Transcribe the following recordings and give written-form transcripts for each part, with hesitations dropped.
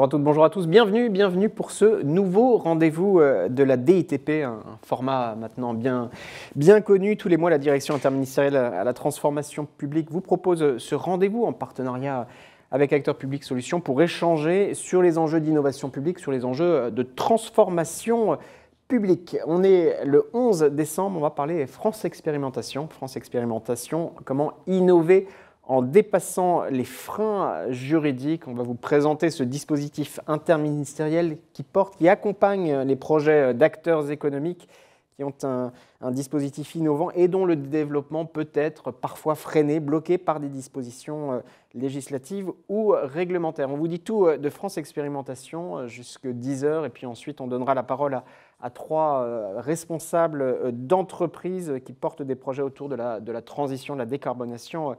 à toutes, bonjour à tous, bienvenue pour ce nouveau rendez-vous de la DITP, un format maintenant bien connu. Tous les mois, la Direction interministérielle à la transformation publique vous propose ce rendez-vous en partenariat avec Acteurs Publics Solutions pour échanger sur les enjeux d'innovation publique, sur les enjeux de transformation publique. On est le 11 décembre, on va parler France Expérimentation. France Expérimentation, comment innover en dépassant les freins juridiques. On va vous présenter ce dispositif interministériel qui accompagne les projets d'acteurs économiques qui ont un dispositif innovant et dont le développement peut être parfois freiné, bloqué par des dispositions législatives ou réglementaires. On vous dit tout de France Expérimentation jusqu'à 10 heures et puis ensuite on donnera la parole à trois responsables d'entreprises qui portent des projets autour de la transition, de la décarbonation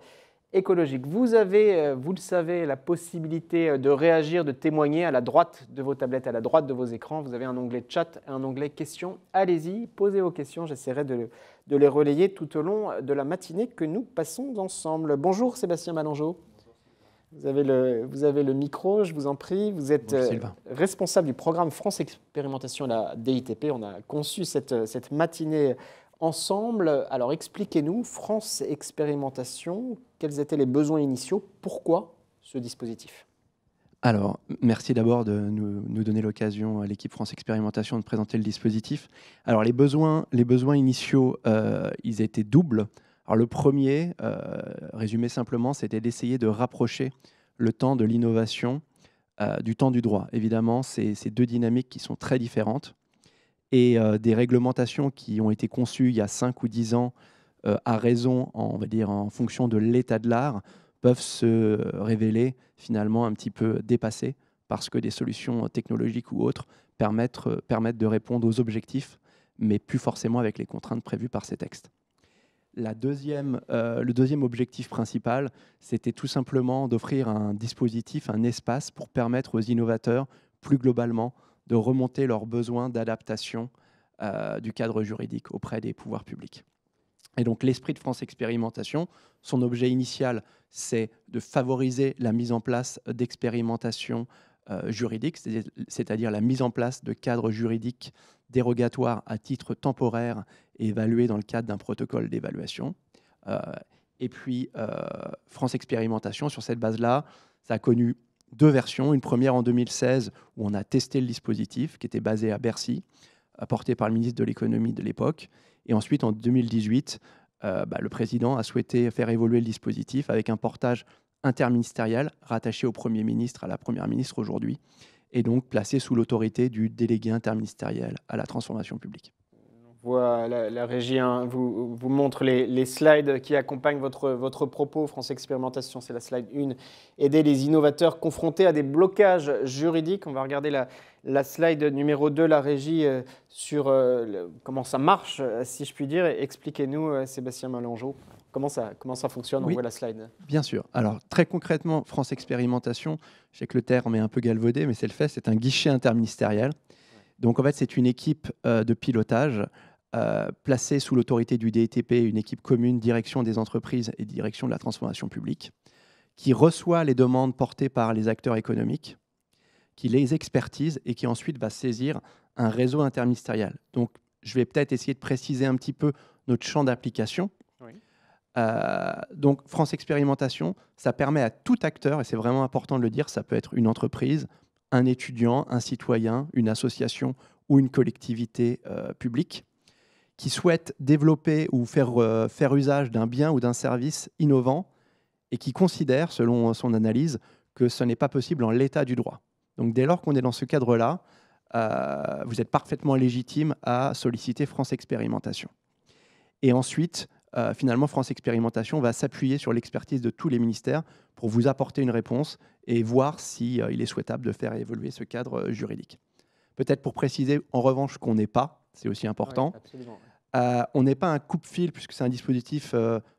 écologique. Vous avez, vous le savez, la possibilité de réagir, de témoigner à la droite de vos tablettes, à la droite de vos écrans. Vous avez un onglet chat et un onglet questions. Allez-y, posez vos questions. J'essaierai de les relayer tout au long de la matinée que nous passons ensemble. Bonjour Sébastien Malangeau. Vous avez le micro, je vous en prie. Vous êtes responsable du programme France Expérimentation à la DITP. On a conçu cette matinée ensemble. Alors expliquez-nous, France Expérimentation, quels étaient les besoins initiaux? Pourquoi ce dispositif? Alors, merci d'abord de nous donner l'occasion à l'équipe France Expérimentation de présenter le dispositif. Alors, les besoins initiaux, ils étaient doubles. Alors, le premier, résumé simplement, c'était d'essayer de rapprocher le temps de l'innovation du temps du droit. Évidemment, c'est deux dynamiques qui sont très différentes. Et des réglementations qui ont été conçues il y a 5 ou 10 ans à raison, on va dire, en fonction de l'état de l'art, peuvent se révéler finalement un petit peu dépassées parce que des solutions technologiques ou autres permettent de répondre aux objectifs, mais plus forcément avec les contraintes prévues par ces textes. Le deuxième objectif principal, c'était tout simplement d'offrir un dispositif, un espace pour permettre aux innovateurs, plus globalement, de remonter leurs besoins d'adaptation du cadre juridique auprès des pouvoirs publics. Et donc l'esprit de France Expérimentation, son objet initial, c'est de favoriser la mise en place d'expérimentations juridiques, c'est-à-dire la mise en place de cadres juridiques dérogatoires à titre temporaire et évalués dans le cadre d'un protocole d'évaluation. Et puis France Expérimentation, sur cette base-là, ça a connu 2 versions, une première en 2016 où on a testé le dispositif qui était basé à Bercy, porté par le ministre de l'économie de l'époque. Et ensuite, en 2018, le président a souhaité faire évoluer le dispositif avec un portage interministériel rattaché au Premier ministre, à la Première ministre aujourd'hui, et donc placé sous l'autorité du délégué interministériel à la transformation publique. La régie vous montre les slides qui accompagnent votre propos. France Expérimentation, c'est la slide 1. Aider les innovateurs confrontés à des blocages juridiques. On va regarder la slide numéro 2, la régie, sur comment ça marche, si je puis dire. Expliquez-nous, Sébastien Malangeau, comment ça fonctionne. Oui, on voit la slide. Bien sûr. Alors, très concrètement, France Expérimentation, je sais que le terme est un peu galvaudé, mais c'est le fait, c'est un guichet interministériel. Donc, en fait, c'est une équipe de pilotage placée sous l'autorité du DITP, une équipe commune direction des entreprises et direction de la transformation publique, qui reçoit les demandes portées par les acteurs économiques, qui les expertise et qui ensuite va saisir un réseau interministériel. Donc, je vais peut-être essayer de préciser un petit peu notre champ d'application. Oui. Donc, France Expérimentation, ça permet à tout acteur, et c'est vraiment important de le dire, ça peut être une entreprise, un étudiant, un citoyen, une association ou une collectivité publique, qui souhaite développer ou faire usage d'un bien ou d'un service innovant et qui considère, selon son analyse, que ce n'est pas possible en l'état du droit. Donc dès lors qu'on est dans ce cadre-là, vous êtes parfaitement légitime à solliciter France Expérimentation. Et ensuite, finalement, France Expérimentation va s'appuyer sur l'expertise de tous les ministères pour vous apporter une réponse et voir s'il est souhaitable de faire évoluer ce cadre juridique. Peut-être pour préciser, en revanche, qu'on n'est pas, c'est aussi important. Oui, on n'est pas un coupe-fil, puisque c'est un dispositif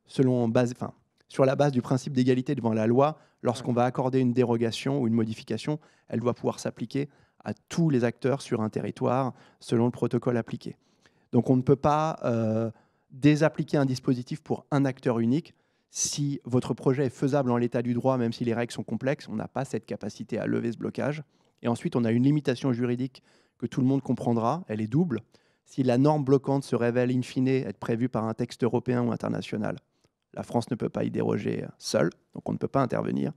sur la base du principe d'égalité devant la loi. Lorsqu'on va accorder une dérogation ou une modification, elle doit pouvoir s'appliquer à tous les acteurs sur un territoire selon le protocole appliqué. Donc on ne peut pas désappliquer un dispositif pour un acteur unique. Si votre projet est faisable en l'état du droit, même si les règles sont complexes, on n'a pas cette capacité à lever ce blocage. Et ensuite, on a une limitation juridique que tout le monde comprendra, elle est double. Si la norme bloquante se révèle in fine être prévue par un texte européen ou international, la France ne peut pas y déroger seule, donc on ne peut pas intervenir.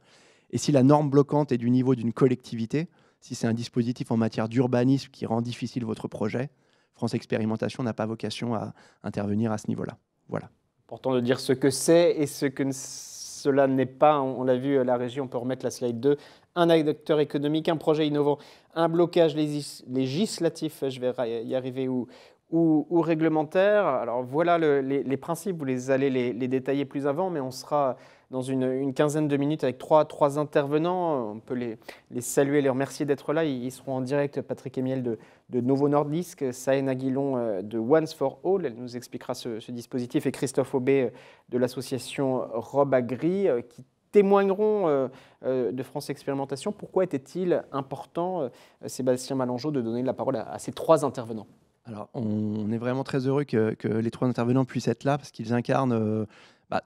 Et si la norme bloquante est du niveau d'une collectivité, si c'est un dispositif en matière d'urbanisme qui rend difficile votre projet, France Expérimentation n'a pas vocation à intervenir à ce niveau-là. Voilà. Important de dire ce que c'est et ce que cela n'est pas. On l'a vu à la régie, on peut remettre la slide 2. Un acteur économique, un projet innovant, un blocage législatif, je vais y arriver, ou réglementaire. Alors voilà les principes, vous allez les détailler plus avant, mais on sera dans une quinzaine de minutes avec trois intervenants. On peut les saluer, les remercier d'être là. Ils seront en direct, Patrick Emiel de Novo Nordisk, Sahen Aguilon de Once for All, elle nous expliquera ce dispositif, et Christophe Aubé de l'association Rob Agri, qui témoigneront de France Expérimentation. Pourquoi était-il important, Sébastien Malangeau, de donner la parole à ces trois intervenants? Alors, on est vraiment très heureux que les trois intervenants puissent être là parce qu'ils incarnent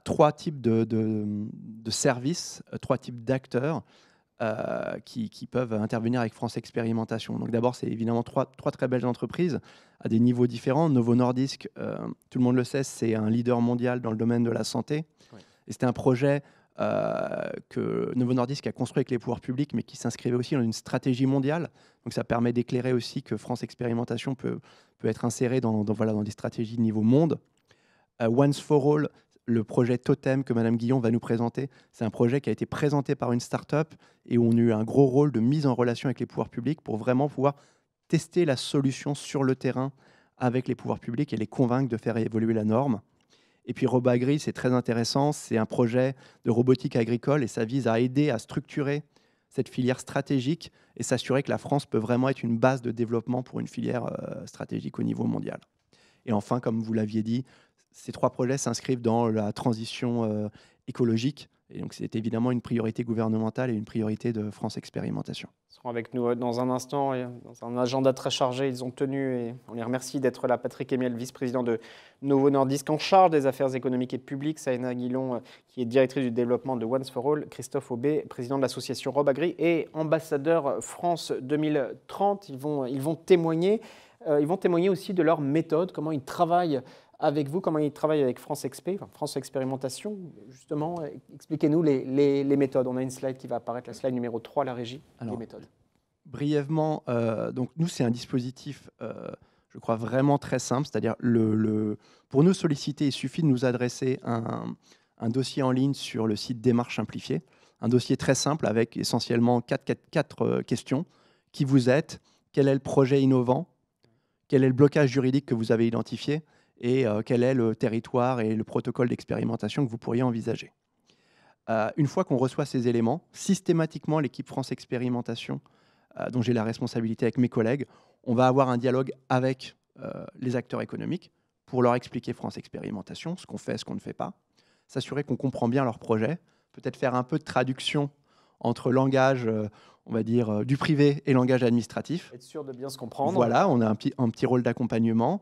trois types de services, trois types d'acteurs qui peuvent intervenir avec France Expérimentation. Donc d'abord, c'est évidemment trois très belles entreprises à des niveaux différents. Novo Nordisk, tout le monde le sait, c'est un leader mondial dans le domaine de la santé. Oui. Et c'était un projet que Novo Nordisk a construit avec les pouvoirs publics, mais qui s'inscrivait aussi dans une stratégie mondiale. Donc ça permet d'éclairer aussi que France Expérimentation peut être insérée dans des stratégies de niveau monde. Once for All, le projet Totem que Madame Guillon va nous présenter, c'est un projet qui a été présenté par une start-up et où on a eu un gros rôle de mise en relation avec les pouvoirs publics pour vraiment pouvoir tester la solution sur le terrain avec les pouvoirs publics et les convaincre de faire évoluer la norme. Et puis Rob Agri, c'est très intéressant, c'est un projet de robotique agricole et ça vise à aider à structurer cette filière stratégique et s'assurer que la France peut vraiment être une base de développement pour une filière stratégique au niveau mondial. Et enfin, comme vous l'aviez dit, ces trois projets s'inscrivent dans la transition écologique. Et donc, c'est évidemment une priorité gouvernementale et une priorité de France Expérimentation. Ils seront avec nous dans un instant, et dans un agenda très chargé. Ils ont tenu, et on les remercie d'être là. Patrick Emiel, vice-président de Novo Nordisk, en charge des affaires économiques et publiques. Sahen Aguilon, qui est directrice du développement de Once for All. Christophe Aubé, président de l'association Rob Agri et ambassadeur France 2030. Ils vont témoigner. Ils vont témoigner aussi de leur méthode, comment ils travaillent avec vous, comment ils travaillent avec France Expérimentation. Justement, expliquez-nous les méthodes. On a une slide qui va apparaître, la slide numéro 3, la régie, les méthodes. Brièvement, donc nous, c'est un dispositif, je crois, vraiment très simple. C'est-à-dire, pour nous solliciter, il suffit de nous adresser un dossier en ligne sur le site Démarche Simplifiée. Un dossier très simple avec essentiellement quatre questions. Qui vous êtes? Quel est le projet innovant? Quel est le blocage juridique que vous avez identifié? Et quel est le territoire et le protocole d'expérimentation que vous pourriez envisager. Une fois qu'on reçoit ces éléments, systématiquement, l'équipe France Expérimentation, dont j'ai la responsabilité avec mes collègues, on va avoir un dialogue avec les acteurs économiques pour leur expliquer France Expérimentation, ce qu'on fait, ce qu'on ne fait pas, s'assurer qu'on comprend bien leur projet, peut-être faire un peu de traduction entre langage, on va dire, du privé et langage administratif. Être sûr de bien se comprendre. Voilà, on a un petit rôle d'accompagnement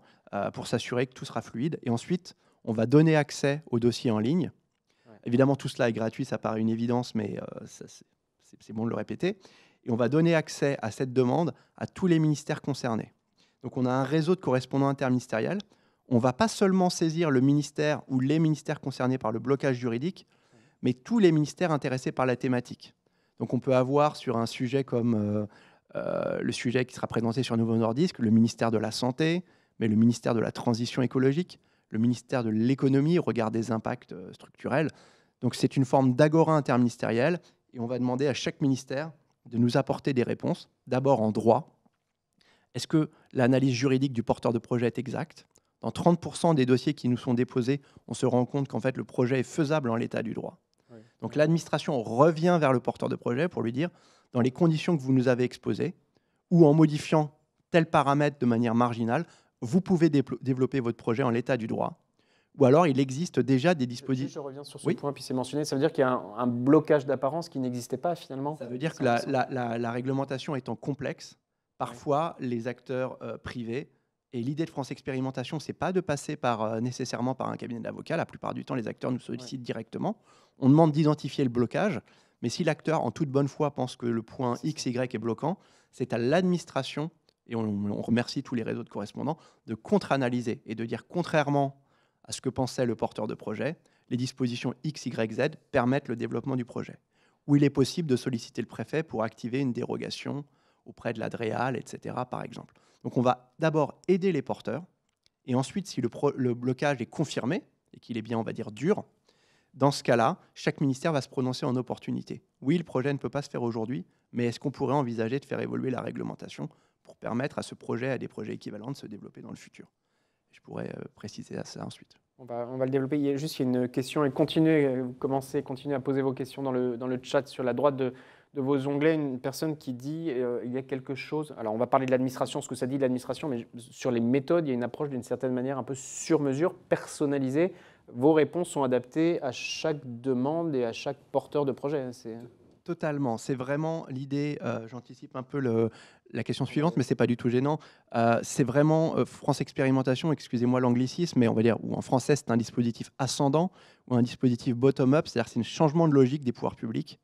pour s'assurer que tout sera fluide. Et ensuite, on va donner accès au dossier en ligne. Ouais. Évidemment, tout cela est gratuit, ça paraît une évidence, mais c'est bon de le répéter. Et on va donner accès à cette demande à tous les ministères concernés. Donc, on a un réseau de correspondants interministériels. On ne va pas seulement saisir le ministère ou les ministères concernés par le blocage juridique, mais tous les ministères intéressés par la thématique. Donc, on peut avoir sur un sujet comme le sujet qui sera présenté sur Novo Nordisk, le ministère de la Santé, mais le ministère de la Transition écologique, le ministère de l'Économie au regard des impacts structurels. Donc, c'est une forme d'agora interministérielle et on va demander à chaque ministère de nous apporter des réponses, d'abord en droit. Est-ce que l'analyse juridique du porteur de projet est exacte? Dans 30% des dossiers qui nous sont déposés, on se rend compte qu'en fait, le projet est faisable en l'état du droit. Oui. Donc, l'administration revient vers le porteur de projet pour lui dire, dans les conditions que vous nous avez exposées, ou en modifiant tel paramètre de manière marginale, vous pouvez développer votre projet en l'état du droit. Ou alors, il existe déjà des dispositifs... Je reviens sur ce point, puis c'est mentionné. Ça veut dire qu'il y a un blocage d'apparence qui n'existait pas, finalement. Ça veut dire que la réglementation étant complexe, parfois, les acteurs privés... Et l'idée de France Expérimentation, ce n'est pas de passer nécessairement par un cabinet d'avocats. La plupart du temps, les acteurs nous sollicitent directement. On demande d'identifier le blocage, Mais si l'acteur, en toute bonne foi, pense que le point X, Y est bloquant, c'est à l'administration, et on remercie tous les réseaux de correspondants, de contre-analyser et de dire, contrairement à ce que pensait le porteur de projet, les dispositions X, Y, Z permettent le développement du projet. Où il est possible de solliciter le préfet pour activer une dérogation auprès de la DREAL, etc., par exemple. Donc on va d'abord aider les porteurs, et ensuite, si le blocage est confirmé, et qu'il est bien, on va dire, dur, dans ce cas-là, chaque ministère va se prononcer en opportunité. Oui, le projet ne peut pas se faire aujourd'hui, mais est-ce qu'on pourrait envisager de faire évoluer la réglementation pour permettre à ce projet, à des projets équivalents, de se développer dans le futur? Je pourrais préciser ça ensuite. On va le développer. Il y a une question, et continuez à poser vos questions dans le chat sur la droite de vos onglets. Une personne qui dit il y a quelque chose. Alors, on va parler de l'administration, ce que ça dit de l'administration, mais sur les méthodes, il y a une approche d'une certaine manière un peu sur mesure, personnalisée. Vos réponses sont adaptées à chaque demande et à chaque porteur de projet. Totalement. C'est vraiment l'idée, j'anticipe un peu la question suivante, mais ce n'est pas du tout gênant. C'est vraiment France Expérimentation, excusez-moi l'anglicisme, mais on va dire, ou en français, c'est un dispositif ascendant ou un dispositif bottom-up, c'est-à-dire c'est un changement de logique des pouvoirs publics.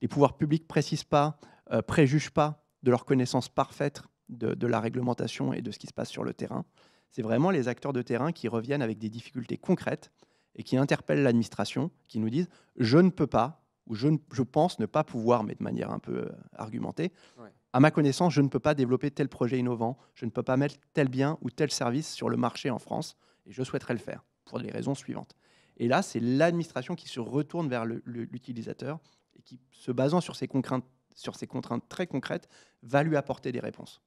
Les pouvoirs publics ne précisent pas, préjugent pas de leur connaissance parfaite de la réglementation et de ce qui se passe sur le terrain. C'est vraiment les acteurs de terrain qui reviennent avec des difficultés concrètes et qui interpellent l'administration, qui nous disent « je ne peux pas », ou je pense ne pas pouvoir, mais de manière un peu argumentée, ouais. À ma connaissance, je ne peux pas développer tel projet innovant, je ne peux pas mettre tel bien ou tel service sur le marché en France, et je souhaiterais le faire, pour les raisons suivantes. Et là, c'est l'administration qui se retourne vers l'utilisateur et qui, se basant sur ces contraintes très concrètes, va lui apporter des réponses.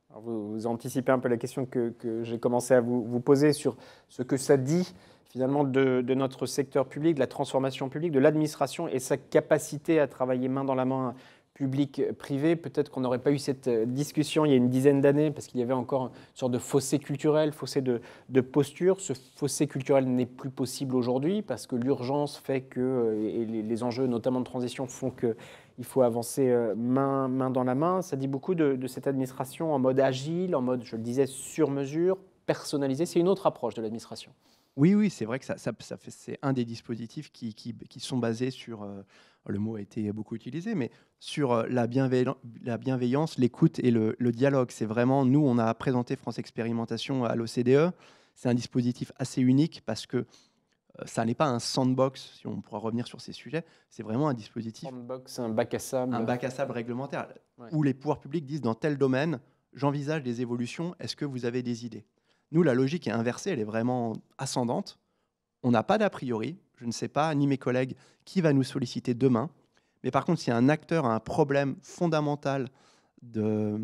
Alors vous anticipez un peu la question que j'ai commencé à vous poser sur ce que ça dit finalement de notre secteur public, de la transformation publique, de l'administration et sa capacité à travailler main dans la main public-privé. Peut-être qu'on n'aurait pas eu cette discussion il y a une dizaine d'années parce qu'il y avait encore une sorte de fossé culturel, fossé de posture. Ce fossé culturel n'est plus possible aujourd'hui parce que l'urgence fait que, et les enjeux notamment de transition font qu'il faut avancer main dans la main. Ça dit beaucoup de cette administration en mode agile, en mode, je le disais, sur mesure, personnalisé. C'est une autre approche de l'administration. Oui, c'est vrai que c'est un des dispositifs qui sont basés sur, le mot a été beaucoup utilisé, mais sur la bienveillance, l'écoute et le dialogue. C'est vraiment, nous, on a présenté France Expérimentation à l'OCDE. C'est un dispositif assez unique parce que ça n'est pas un sandbox, si on pourra revenir sur ces sujets. C'est vraiment un dispositif... Sandbox, un bac à sable. Un bac à sable réglementaire, ouais. Où les pouvoirs publics disent, dans tel domaine, j'envisage des évolutions, est-ce que vous avez des idées ? Nous, la logique est inversée, elle est vraiment ascendante. On n'a pas d'a priori, je ne sais pas, ni mes collègues, qui va nous solliciter demain. Mais par contre, si un acteur a un problème fondamental de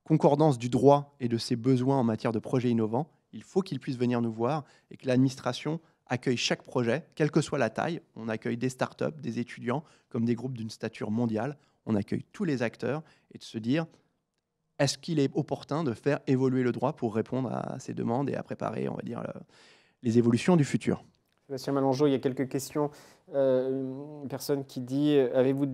concordance du droit et de ses besoins en matière de projets innovants, il faut qu'il puisse venir nous voir et que l'administration accueille chaque projet, quelle que soit la taille. On accueille des startups, des étudiants, comme des groupes d'une stature mondiale. On accueille tous les acteurs et de se dire... Est-ce qu'il est opportun de faire évoluer le droit pour répondre à ces demandes et à préparer, on va dire, les évolutions du futur? Sébastien Malangeau, il y a quelques questions. Une personne qui dit, avez-vous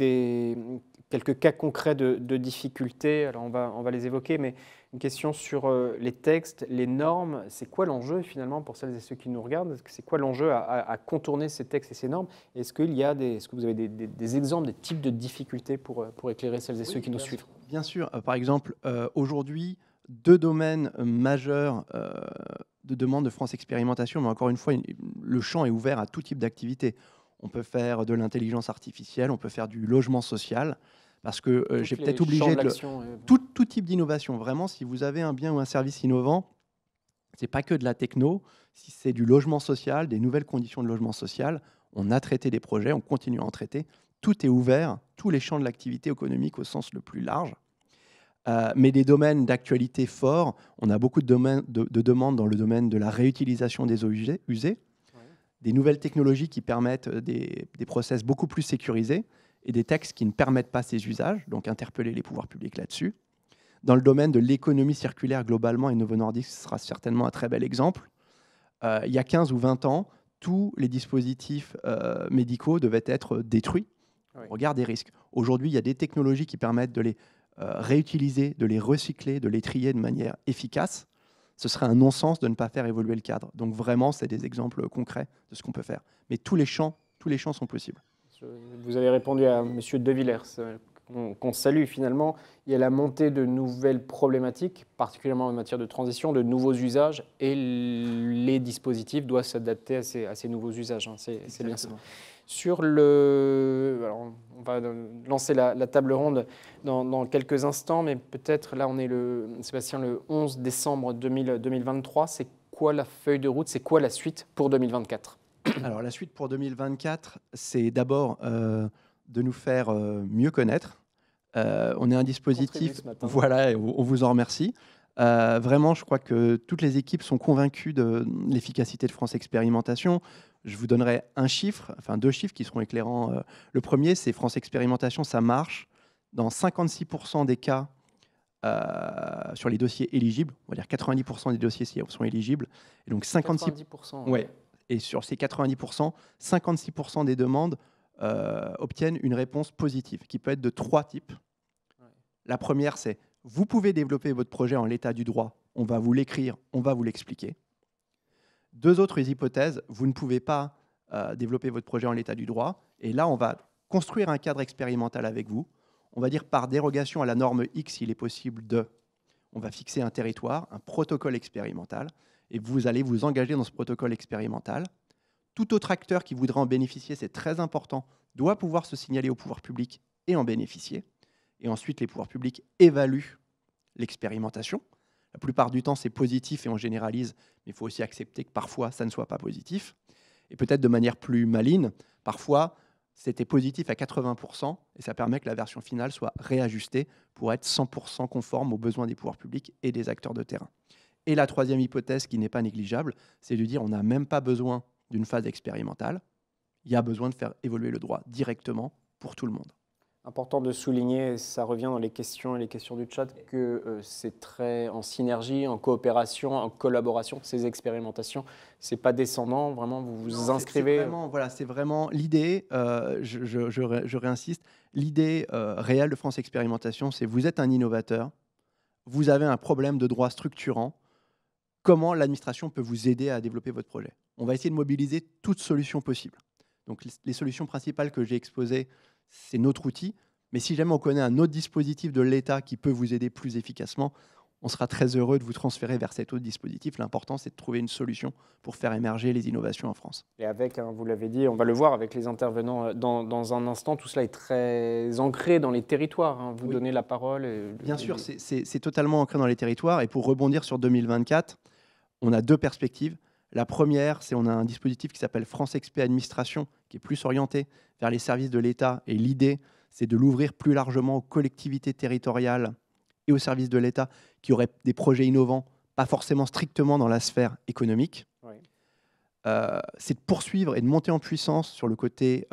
quelques cas concrets de difficultés? Alors on va les évoquer, mais une question sur les textes, les normes. C'est quoi l'enjeu finalement pour celles et ceux qui nous regardent? C'est quoi l'enjeu à contourner ces textes et ces normes? Est-ce que vous avez des exemples, des types de difficultés pour éclairer celles et ceux qui nous suivent? Bien sûr. Par exemple, aujourd'hui, 2 domaines majeurs de demande de France Expérimentation, mais encore une fois, le champ est ouvert à tout type d'activité. On peut faire de l'intelligence artificielle, on peut faire du logement social, parce que j'ai peut-être obligé de... Tout type d'innovation. Vraiment, si vous avez un bien ou un service innovant, ce n'est pas que de la techno. Si c'est du logement social, des nouvelles conditions de logement social, on a traité des projets, on continue à en traiter. Tout est ouvert, tous les champs de l'activité économique au sens le plus large. Mais des domaines d'actualité forts, on a beaucoup de demandes dans le domaine de la réutilisation des eaux usées, ouais. Des nouvelles technologies qui permettent des process beaucoup plus sécurisés et des textes qui ne permettent pas ces usages, donc interpeller les pouvoirs publics là-dessus. Dans le domaine de l'économie circulaire globalement, et Novo Nordisk sera certainement un très bel exemple, il y a 15 ou 20 ans, tous les dispositifs médicaux devaient être détruits au regard des risques. Aujourd'hui, il y a des technologies qui permettent de les réutiliser, de les recycler, de les trier de manière efficace. Ce serait un non-sens de ne pas faire évoluer le cadre. Donc vraiment, c'est des exemples concrets de ce qu'on peut faire. Mais tous les champs sont possibles. Vous avez répondu à M. De Villers, qu'on salue finalement. Il y a la montée de nouvelles problématiques, particulièrement en matière de transition, de nouveaux usages, et les dispositifs doivent s'adapter à ces nouveaux usages. Hein. C'est bien ça. Sur le... Alors, on va lancer la table ronde dans quelques instants, mais peut-être là, on est Sébastien, le 11 décembre 2023. C'est quoi la feuille de route? C'est quoi la suite pour 2024? Alors, la suite pour 2024, c'est d'abord de nous faire mieux connaître. On est un dispositif, voilà, on vous en remercie. Vraiment, je crois que toutes les équipes sont convaincues de l'efficacité de France Expérimentation. Je vous donnerai un chiffre, enfin 2 chiffres qui seront éclairants. Le premier, c'est France Expérimentation, ça marche dans 56% des cas sur les dossiers éligibles. On va dire 90% des dossiers sont éligibles. Et donc 90%. Ouais. Et sur ces 90%, 56% des demandes obtiennent une réponse positive, qui peut être de 3 types. Ouais. La première, c'est vous pouvez développer votre projet en l'état du droit, on va vous l'écrire, on va vous l'expliquer. 2 autres hypothèses, vous ne pouvez pas développer votre projet en l'état du droit, et là, on va construire un cadre expérimental avec vous. On va dire par dérogation à la norme X, il est possible on va fixer un territoire, un protocole expérimental, et vous allez vous engager dans ce protocole expérimental. Tout autre acteur qui voudrait en bénéficier, c'est très important, doit pouvoir se signaler au pouvoir public et en bénéficier. Et ensuite, les pouvoirs publics évaluent l'expérimentation. La plupart du temps, c'est positif et on généralise, mais il faut aussi accepter que parfois, ça ne soit pas positif. Et peut-être de manière plus maligne, parfois, c'était positif à 80% et ça permet que la version finale soit réajustée pour être 100% conforme aux besoins des pouvoirs publics et des acteurs de terrain. Et la troisième hypothèse, qui n'est pas négligeable, c'est de dire on n'a même pas besoin d'une phase expérimentale. Il y a besoin de faire évoluer le droit directement pour tout le monde. Important de souligner, ça revient dans les questions et les questions du chat, que c'est très en synergie, en coopération, en collaboration, ces expérimentations. Ce n'est pas descendant, vraiment, vous vous inscrivez. C'est vraiment l'idée, je réinsiste, l'idée réelle de France Expérimentation, c'est vous êtes un innovateur, vous avez un problème de droit structurant, comment l'administration peut vous aider à développer votre projet. On va essayer de mobiliser toutes solutions possibles. Donc les solutions principales que j'ai exposées, c'est notre outil. Mais si jamais on connaît un autre dispositif de l'État qui peut vous aider plus efficacement, on sera très heureux de vous transférer vers cet autre dispositif. L'important, c'est de trouver une solution pour faire émerger les innovations en France. Et avec, vous l'avez dit, on va le voir avec les intervenants dans un instant, tout cela est très ancré dans les territoires. Vous donnez la parole. Bien sûr, c'est totalement ancré dans les territoires. Et pour rebondir sur 2024, on a 2 perspectives. La première, c'est on a un dispositif qui s'appelle France Expé Administration, qui est plus orienté vers les services de l'État. Et l'idée, c'est de l'ouvrir plus largement aux collectivités territoriales et aux services de l'État qui auraient des projets innovants, pas forcément strictement dans la sphère économique. Oui. C'est de poursuivre et de monter en puissance sur le côté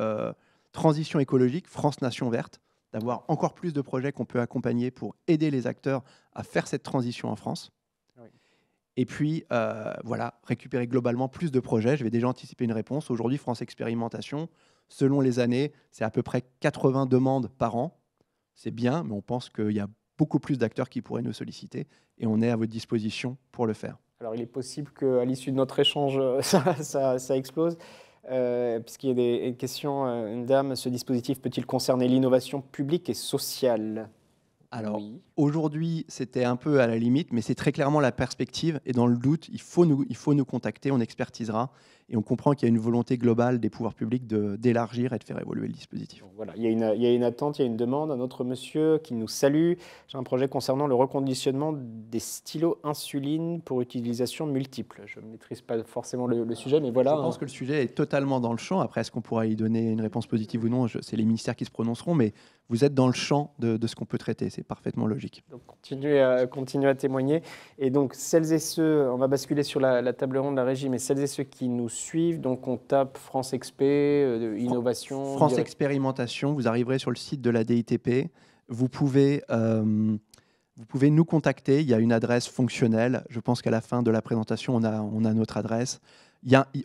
transition écologique, France Nation Verte, d'avoir encore plus de projets qu'on peut accompagner pour aider les acteurs à faire cette transition en France. Et puis, récupérer globalement plus de projets. Je vais déjà anticiper une réponse. Aujourd'hui, France Expérimentation, selon les années, c'est à peu près 80 demandes par an. C'est bien, mais on pense qu'il y a beaucoup plus d'acteurs qui pourraient nous solliciter et on est à votre disposition pour le faire. Alors, il est possible qu'à l'issue de notre échange, ça explose. Puisqu'il y a des questions, une dame, ce dispositif peut-il concerner l'innovation publique et sociale ? Alors, aujourd'hui, c'était un peu à la limite, mais c'est très clairement la perspective. Et dans le doute, il faut nous contacter, on expertisera. Et on comprend qu'il y a une volonté globale des pouvoirs publics d'élargir et de faire évoluer le dispositif. Donc voilà, il y a une attente, il y a une demande. Un autre monsieur qui nous salue. J'ai un projet concernant le reconditionnement des stylos insuline pour utilisation multiple. Je ne maîtrise pas forcément le sujet, mais voilà. Je pense que le sujet est totalement dans le champ. Après, est-ce qu'on pourra y donner une réponse positive ou non? C'est les ministères qui se prononceront, mais vous êtes dans le champ de ce qu'on peut traiter. C'est parfaitement logique. Donc, continuez à témoigner. Et donc, celles et ceux, on va basculer sur la table ronde de la régie, mais celles et ceux qui nous suivent, donc on tape France Expé, innovation. France Expérimentation, vous arriverez sur le site de la DITP. Vous pouvez nous contacter. Il y a une adresse fonctionnelle. Je pense qu'à la fin de la présentation, on a notre adresse.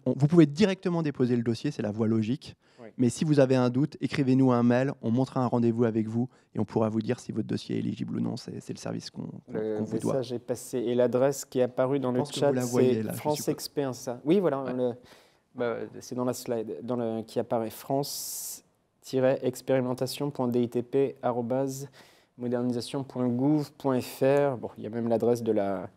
Vous pouvez directement déposer le dossier, c'est la voie logique. Oui. Mais si vous avez un doute, écrivez-nous un mail, on montera un rendez-vous avec vous et on pourra vous dire si votre dossier est éligible ou non. C'est le service qu'on vous doit. Le message est passé. Et l'adresse qui est apparue dans le chat, c'est France Expé, ça. Oui, voilà. Ouais. C'est dans la slide qui apparaît. France france-expérimentation.ditp@modernisation.gouv.fr. Bon, il y a même l'adresse de la...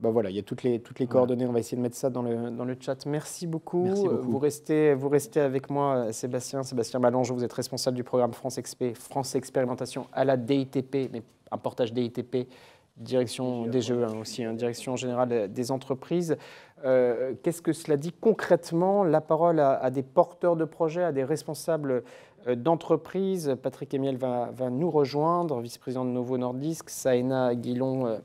Ben voilà, il y a toutes les coordonnées. On va essayer de mettre ça dans le chat. Merci beaucoup. Merci beaucoup. Vous restez avec moi, Sébastien Malangeau. Vous êtes responsable du programme France Expérimentation à la DITP, mais un portage DITP, direction DGE aussi, direction générale des entreprises. Qu'est-ce que cela dit concrètement? La parole à des porteurs de projets, à des responsables d'entreprise. Patrick Amiel va nous rejoindre, vice-président de Novo Nordisk, Saena Guillon,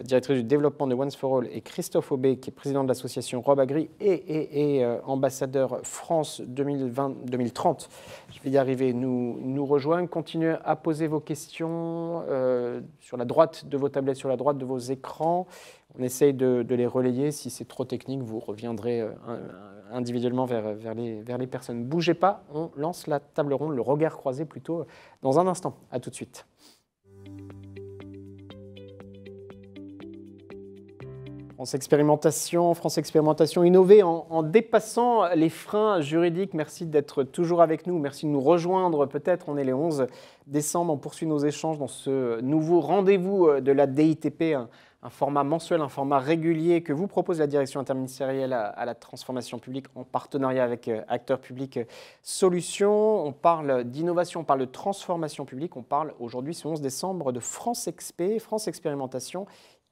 directrice du développement de Once for All, et Christophe Aubé, qui est président de l'association Rob Agri et ambassadeur France 2030. Je vais y arriver, nous rejoindre. Continuez à poser vos questions sur la droite de vos tablettes, sur la droite de vos écrans. On essaye de les relayer. Si c'est trop technique, vous reviendrez individuellement vers les personnes. Bougez pas, on lance la table ronde, le regard croisé plutôt, dans un instant. À tout de suite. France Expérimentation, innover en dépassant les freins juridiques. Merci d'être toujours avec nous, merci de nous rejoindre. Peut-être, on est le 11 décembre, on poursuit nos échanges dans ce nouveau rendez-vous de la DITP, un format mensuel, un format régulier que vous propose la Direction interministérielle à la transformation publique en partenariat avec Acteurs Publics Solutions. On parle d'innovation, on parle de transformation publique, on parle aujourd'hui, ce 11 décembre, de France Expérimentation.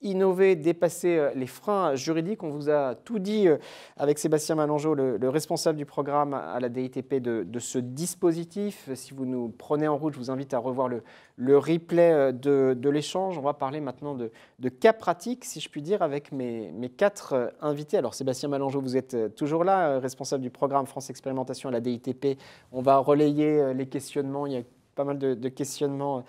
Innover, dépasser les freins juridiques. On vous a tout dit avec Sébastien Malangeau, le responsable du programme à la DITP de ce dispositif. Si vous nous prenez en route, je vous invite à revoir le replay de l'échange. On va parler maintenant de cas pratiques, si je puis dire, avec mes 4 invités. Alors Sébastien Malangeau, vous êtes toujours là, responsable du programme France Expérimentation à la DITP. On va relayer les questionnements. Il y a pas mal de questionnements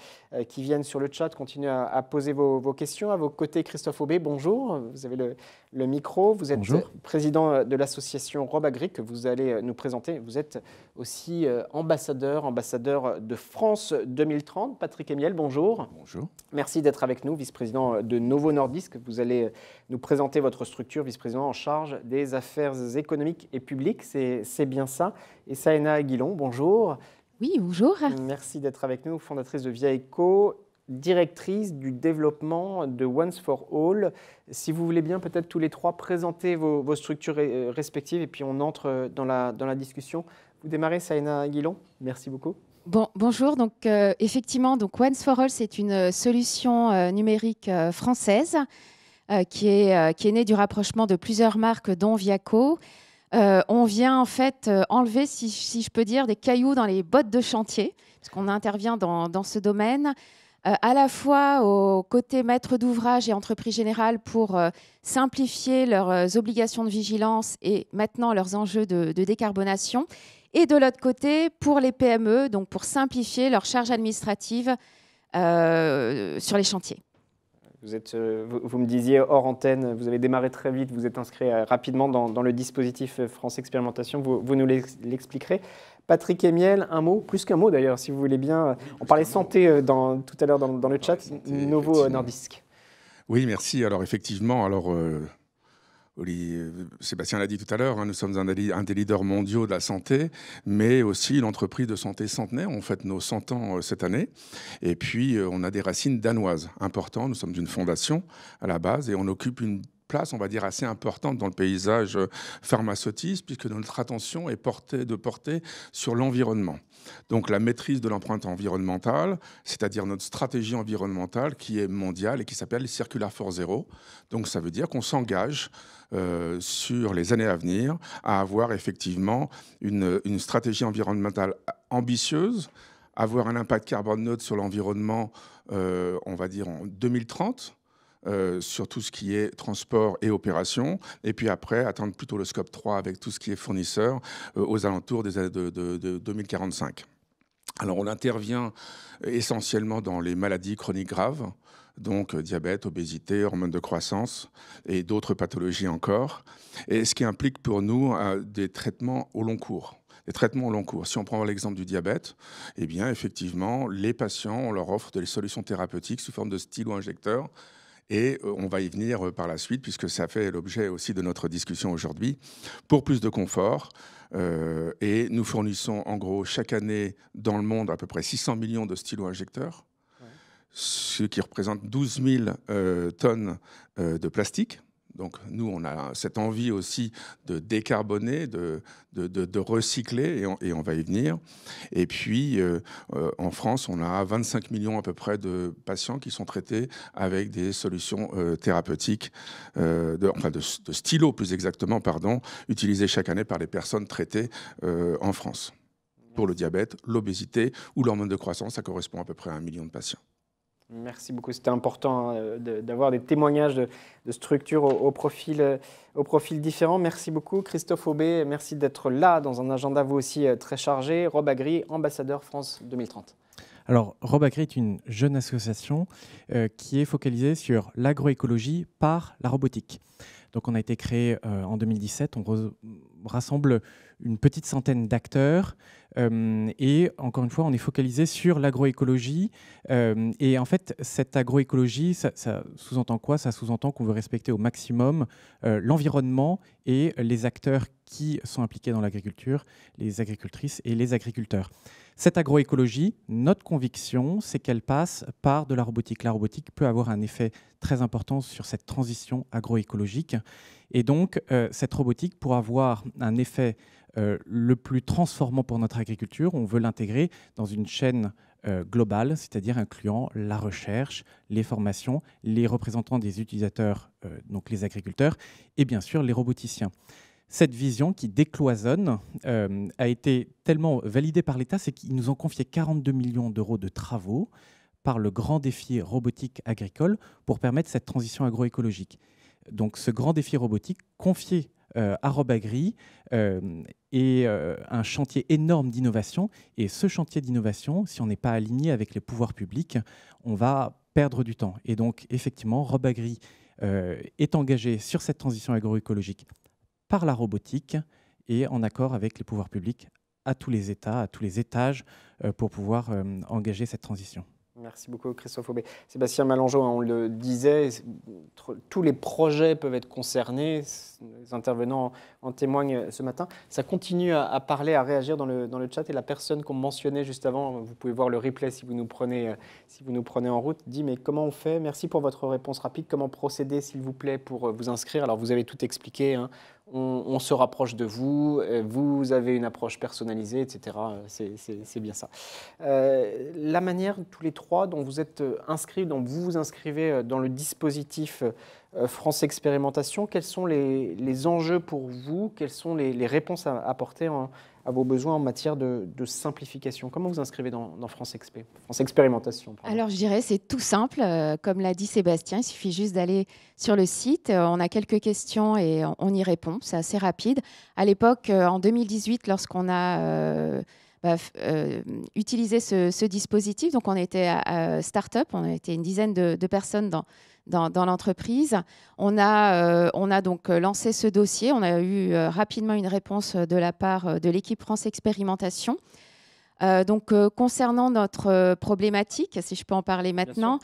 qui viennent sur le chat. Continuez à poser vos questions. À vos côtés, Christophe Aubé, bonjour. Vous avez le micro. Vous êtes président de l'association Rob Agri que vous allez nous présenter. Vous êtes aussi ambassadeur de France 2030. Patrick Amiel, bonjour. Bonjour. Merci d'être avec nous, vice-président de Novo Nordisk. Vous allez nous présenter votre structure, vice-président en charge des affaires économiques et publiques. C'est bien ça. Et Saena Guillon, bonjour. Oui, bonjour. Merci d'être avec nous, fondatrice de Via Eco, directrice du développement de Once for All. Si vous voulez bien, peut-être tous les trois, présenter vos structures respectives et puis on entre dans la discussion. Vous démarrez, Saena Guillon. Merci beaucoup. Bonjour. Donc, effectivement, Once for All, c'est une solution numérique française qui est née du rapprochement de plusieurs marques, dont Viaco. On vient en fait enlever, si je peux dire, des cailloux dans les bottes de chantier, parce qu'on intervient dans ce domaine, à la fois au côté maître d'ouvrage et entreprise générale pour simplifier leurs obligations de vigilance et maintenant leurs enjeux de décarbonation, et de l'autre côté pour les PME, donc pour simplifier leurs charges administratives sur les chantiers. Vous me disiez hors antenne, vous avez démarré très vite, vous êtes inscrit rapidement dans le dispositif France Expérimentation, vous nous l'expliquerez. Patrick Amiel, un mot, plus qu'un mot d'ailleurs, si vous voulez bien. On parlait santé tout à l'heure dans le chat, Novo Nordisk. Oui, merci. Alors effectivement, Sébastien l'a dit tout à l'heure, nous sommes un des leaders mondiaux de la santé, mais aussi une entreprise de santé centenaire. On fête nos 100 ans cette année. Et puis, on a des racines danoises importantes. Nous sommes une fondation à la base et on occupe une place, on va dire, assez importante dans le paysage pharmaceutique, puisque notre attention est portée sur l'environnement. Donc la maîtrise de l'empreinte environnementale, c'est-à-dire notre stratégie environnementale qui est mondiale et qui s'appelle Circular for Zero. Donc ça veut dire qu'on s'engage sur les années à venir à avoir effectivement une stratégie environnementale ambitieuse, avoir un impact carbone neutre sur l'environnement, on va dire en 2030, sur tout ce qui est transport et opération, et puis après atteindre plutôt le scope 3 avec tout ce qui est fournisseur aux alentours des années de 2045. Alors on intervient essentiellement dans les maladies chroniques graves, donc diabète, obésité, hormones de croissance et d'autres pathologies encore, et ce qui implique pour nous des traitements au long cours. Des traitements au long cours. Si on prend l'exemple du diabète, eh bien effectivement, les patients, on leur offre des solutions thérapeutiques sous forme de stylo-injecteurs. Et on va y venir par la suite, puisque ça fait l'objet aussi de notre discussion aujourd'hui, pour plus de confort. Et nous fournissons en gros chaque année dans le monde à peu près 600 millions de stylos injecteurs, ce qui représente 12 000 tonnes de plastique. Donc nous, on a cette envie aussi de décarboner, de recycler, et on va y venir. Et puis, en France, on a 25 millions à peu près de patients qui sont traités avec des solutions thérapeutiques, de stylos plus exactement, pardon, utilisés chaque année par les personnes traitées en France. Pour le diabète, l'obésité ou l'hormone de croissance, ça correspond à peu près à 1 million de patients. Merci beaucoup. C'était important d'avoir des témoignages de structures au profil différent. Merci beaucoup, Christophe Aubé. Merci d'être là dans un agenda, vous aussi, très chargé. Rob Agri, ambassadeur France 2030. Alors, Rob Agri est une jeune association qui est focalisée sur l'agroécologie par la robotique. Donc, on a été créé en 2017. On rassemble une petite centaine d'acteurs. Et encore une fois, on est focalisé sur l'agroécologie. Et en fait, cette agroécologie, ça sous-entend quoi? Ça sous-entend qu'on veut respecter au maximum l'environnement et les acteurs qui sont impliqués dans l'agriculture, les agricultrices et les agriculteurs. Cette agroécologie, notre conviction, c'est qu'elle passe par de la robotique. La robotique peut avoir un effet très important sur cette transition agroécologique. Et donc, cette robotique, pour avoir un effet le plus transformant pour notre agriculture, on veut l'intégrer dans une chaîne globale, c'est-à-dire incluant la recherche, les formations, les représentants des utilisateurs, donc les agriculteurs, et bien sûr les roboticiens. Cette vision qui décloisonne a été tellement validée par l'État, c'est qu'ils nous ont confié 42 millions d'euros de travaux par le grand défi robotique agricole pour permettre cette transition agroécologique. Donc ce grand défi robotique confié à Rob Agri est un chantier énorme d'innovation. Et ce chantier d'innovation, si on n'est pas aligné avec les pouvoirs publics, on va perdre du temps. Et donc effectivement, Rob Agri est engagé sur cette transition agroécologique par la robotique et en accord avec les pouvoirs publics à tous les États, à tous les étages, pour pouvoir engager cette transition. Merci beaucoup, Christophe Aubé. Sébastien Malangeau, on le disait, tous les projets peuvent être concernés. Les intervenants en témoignent ce matin. Ça continue à parler, à réagir dans le chat. Et la personne qu'on mentionnait juste avant, vous pouvez voir le replay si vous nous prenez en route, dit « Mais comment on fait? Merci pour votre réponse rapide. Comment procéder, s'il vous plaît, pour vous inscrire ?» Alors, vous avez tout expliqué, hein. On se rapproche de vous, vous avez une approche personnalisée, etc. C'est bien ça. La manière, tous les trois, dont vous êtes inscrits, dont vous vous inscrivez dans le dispositif France Expérimentation, quels sont les enjeux pour vous? Quelles sont les réponses à apporter à vos besoins en matière de simplification? Comment vous inscrivez dans France Expérimentation? Pardon. Alors, je dirais c'est tout simple. Comme l'a dit Sébastien, il suffit juste d'aller sur le site. On a quelques questions et on y répond. C'est assez rapide. À l'époque, en 2018, lorsqu'on a utilisé ce dispositif, donc on était à Start-up, on était une dizaine de personnes dans l'entreprise. On a donc lancé ce dossier. On a eu rapidement une réponse de la part de l'équipe France Expérimentation. Concernant notre problématique, si je peux en parler maintenant,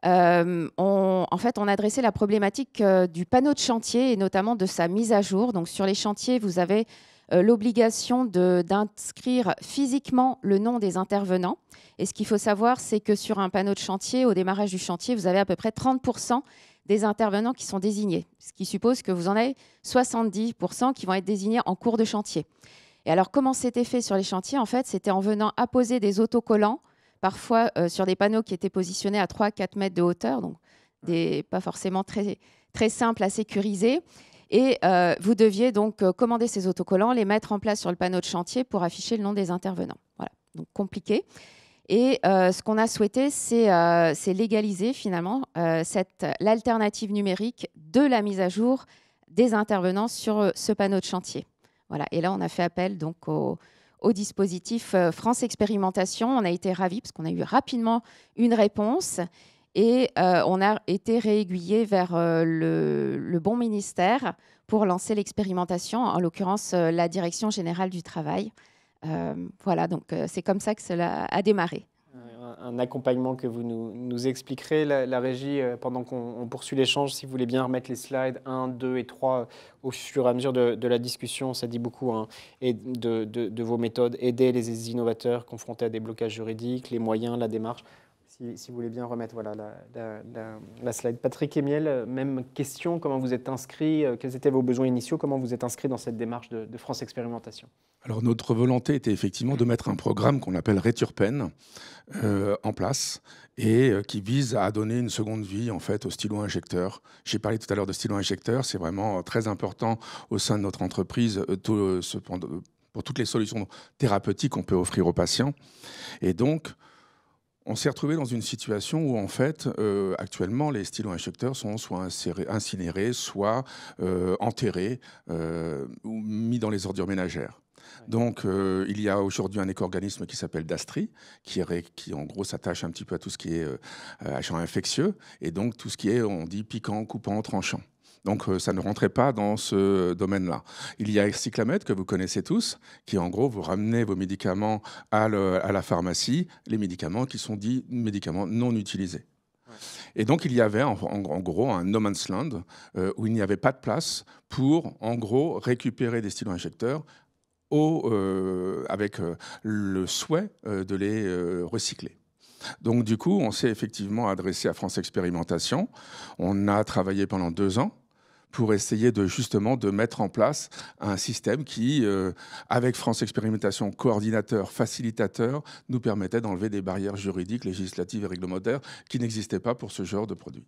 on a adressé la problématique du panneau de chantier et notamment de sa mise à jour. Donc, sur les chantiers, vous avez l'obligation d'inscrire physiquement le nom des intervenants. Et ce qu'il faut savoir, c'est que sur un panneau de chantier, au démarrage du chantier, vous avez à peu près 30% des intervenants qui sont désignés, ce qui suppose que vous en avez 70% qui vont être désignés en cours de chantier. Et alors, comment c'était fait sur les chantiers? En fait, c'était en venant apposer des autocollants, parfois sur des panneaux qui étaient positionnés à 3-4 mètres de hauteur, donc pas forcément très, très simples à sécuriser. Et vous deviez donc commander ces autocollants, les mettre en place sur le panneau de chantier pour afficher le nom des intervenants. Voilà, donc compliqué. Et ce qu'on a souhaité, c'est légaliser finalement l'alternative numérique de la mise à jour des intervenants sur ce panneau de chantier. Voilà. Et là, on a fait appel donc au dispositif France Expérimentation. On a été ravis parce qu'on a eu rapidement une réponse et on a été réaiguillé vers le bon ministère pour lancer l'expérimentation, en l'occurrence la Direction générale du travail. Voilà, donc c'est comme ça que cela a démarré. un accompagnement que vous nous expliquerez. La régie, pendant qu'on poursuit l'échange, si vous voulez bien remettre les slides 1, 2 et 3 au fur et à mesure de la discussion, ça dit beaucoup, hein, et de vos méthodes, aider les innovateurs confrontés à des blocages juridiques, les moyens, la démarche. Si vous voulez bien remettre voilà, la slide. Patrick Emiel, même question, comment vous êtes inscrit, quels étaient vos besoins initiaux, comment vous êtes inscrit dans cette démarche de France Expérimentation? Alors notre volonté était effectivement de mettre un programme qu'on appelle Returpen en place et qui vise à donner une seconde vie en fait au stylo injecteur. J'ai parlé tout à l'heure de stylo injecteur, c'est vraiment très important au sein de notre entreprise pour toutes les solutions thérapeutiques qu'on peut offrir aux patients. Et donc, on s'est retrouvé dans une situation où, en fait, actuellement, les stylos injecteurs sont soit incinérés, soit enterrés ou mis dans les ordures ménagères. Donc, il y a aujourd'hui un éco-organisme qui s'appelle Dastri, qui en gros s'attache un petit peu à tout ce qui est agent infectieux, et donc tout ce qui est, on dit, piquant, coupant, tranchant. Donc ça ne rentrait pas dans ce domaine-là. Il y a Cyclamètre, que vous connaissez tous, qui en gros, vous ramenez vos médicaments à la pharmacie, les médicaments qui sont dits médicaments non utilisés. Ouais. Et donc il y avait en gros un no man's land où il n'y avait pas de place pour en gros récupérer des stylos injecteurs avec le souhait de les recycler. Donc du coup, on s'est effectivement adressé à France Expérimentation. On a travaillé pendant 2 ans pour essayer justement de mettre en place un système qui, avec France Expérimentation, coordinateur, facilitateur, nous permettait d'enlever des barrières juridiques, législatives et réglementaires qui n'existaient pas pour ce genre de produit.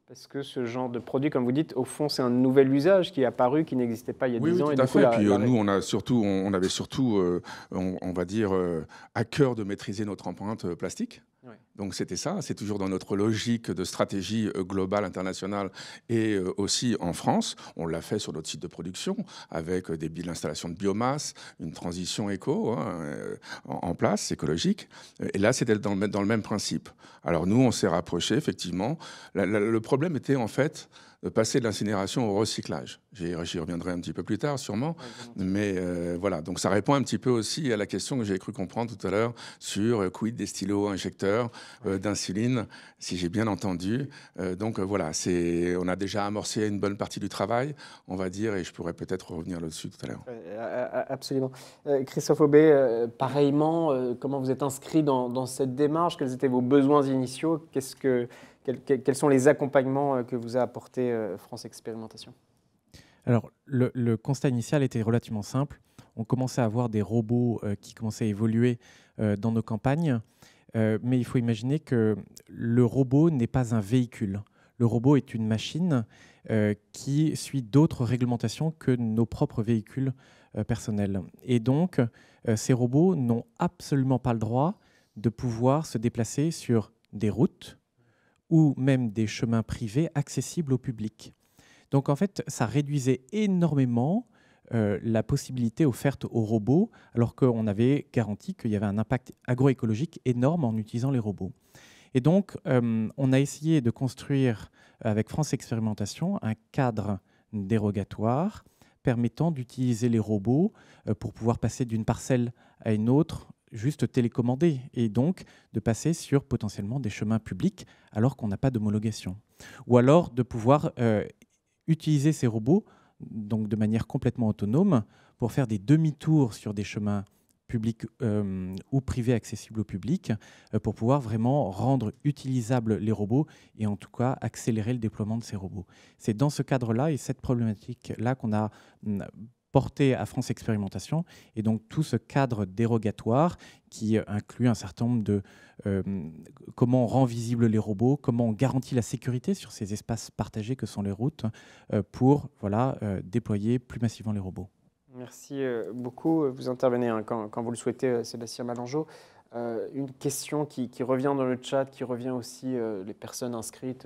Parce que ce genre de produit, comme vous dites, au fond, c'est un nouvel usage qui est apparu, qui n'existait pas il y a 10 ans. Oui, tout à fait. Et puis nous, on avait surtout, on va dire, à cœur de maîtriser notre empreinte plastique. Ouais. Donc c'était ça, c'est toujours dans notre logique de stratégie globale, internationale et aussi en France. On l'a fait sur notre site de production avec l'installation de biomasse, une transition éco en place, écologique. Et là, c'était dans le même principe. Alors nous, on s'est rapprochés, effectivement. Le problème était en fait de passer de l'incinération au recyclage. J'y reviendrai un petit peu plus tard, sûrement. Ouais, mais voilà, donc ça répond un petit peu aussi à la question que j'ai cru comprendre tout à l'heure sur quid des stylos injecteurs d'insuline, si j'ai bien entendu. Donc voilà, on a déjà amorcé une bonne partie du travail, on va dire, et je pourrais peut-être revenir là-dessus tout à l'heure. Absolument. Christophe Aubé, pareillement, comment vous êtes inscrit dans cette démarche? Quels étaient vos besoins initiaux? Quels sont les accompagnements que vous a apporté France Expérimentation? Alors, le constat initial était relativement simple. On commençait à avoir des robots qui commençaient à évoluer dans nos campagnes, mais il faut imaginer que le robot n'est pas un véhicule. Le robot est une machine qui suit d'autres réglementations que nos propres véhicules personnels. Et donc, ces robots n'ont absolument pas le droit de pouvoir se déplacer sur des routes ou même des chemins privés accessibles au public. Donc en fait, ça réduisait énormément la possibilité offerte aux robots, alors qu'on avait garanti qu'il y avait un impact agroécologique énorme en utilisant les robots. Et donc, on a essayé de construire, avec France Expérimentation, un cadre dérogatoire permettant d'utiliser les robots pour pouvoir passer d'une parcelle à une autre, juste télécommandé, et donc de passer sur potentiellement des chemins publics alors qu'on n'a pas d'homologation. Ou alors de pouvoir utiliser ces robots donc de manière complètement autonome pour faire des demi-tours sur des chemins publics ou privés accessibles au public pour pouvoir vraiment rendre utilisables les robots et en tout cas accélérer le déploiement de ces robots. C'est dans ce cadre-là et cette problématique-là qu'on a porté à France Expérimentation, et donc tout ce cadre dérogatoire qui inclut un certain nombre de comment on rend visibles les robots, comment on garantit la sécurité sur ces espaces partagés que sont les routes pour déployer plus massivement les robots. Merci beaucoup. Vous intervenez quand vous le souhaitez, Sébastien Malangeau. Une question qui revient dans le chat, qui revient aussi les personnes inscrites.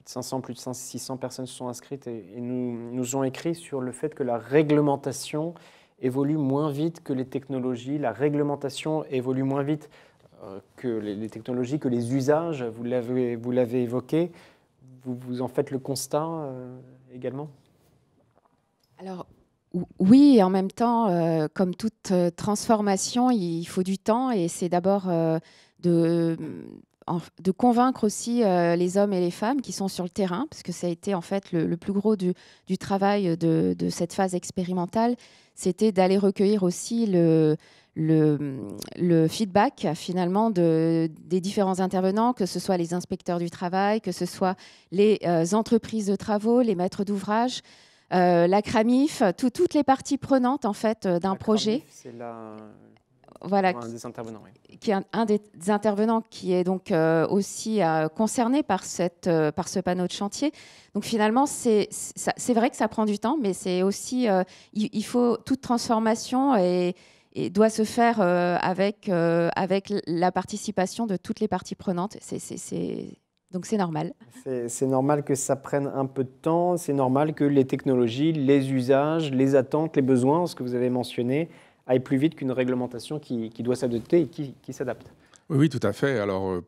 500, plus de 600 personnes se sont inscrites et nous ont écrit sur le fait que la réglementation évolue moins vite que les technologies. La réglementation évolue moins vite que les technologies, que les usages. Vous l'avez évoqué. Vous en faites le constat également? Alors, Oui, et en même temps, comme toute transformation, il faut du temps et c'est d'abord de convaincre aussi les hommes et les femmes qui sont sur le terrain, parce que ça a été en fait le plus gros du travail de cette phase expérimentale, c'était d'aller recueillir aussi le feedback finalement des différents intervenants, que ce soit les inspecteurs du travail, que ce soit les entreprises de travaux, les maîtres d'ouvrage, la CRAMIF, toutes les parties prenantes en fait d'un projet. C'est voilà, un des intervenants. Oui. Qui est un des intervenants qui est donc aussi concerné par ce panneau de chantier. Donc finalement, c'est vrai que ça prend du temps, mais c'est aussi il faut toute transformation et doit se faire avec la participation de toutes les parties prenantes. Donc c'est normal. C'est normal que ça prenne un peu de temps, c'est normal que les technologies, les usages, les attentes, les besoins, ce que vous avez mentionné, aille plus vite qu'une réglementation qui doit s'adapter et qui s'adapte. Oui, tout à fait. Alors,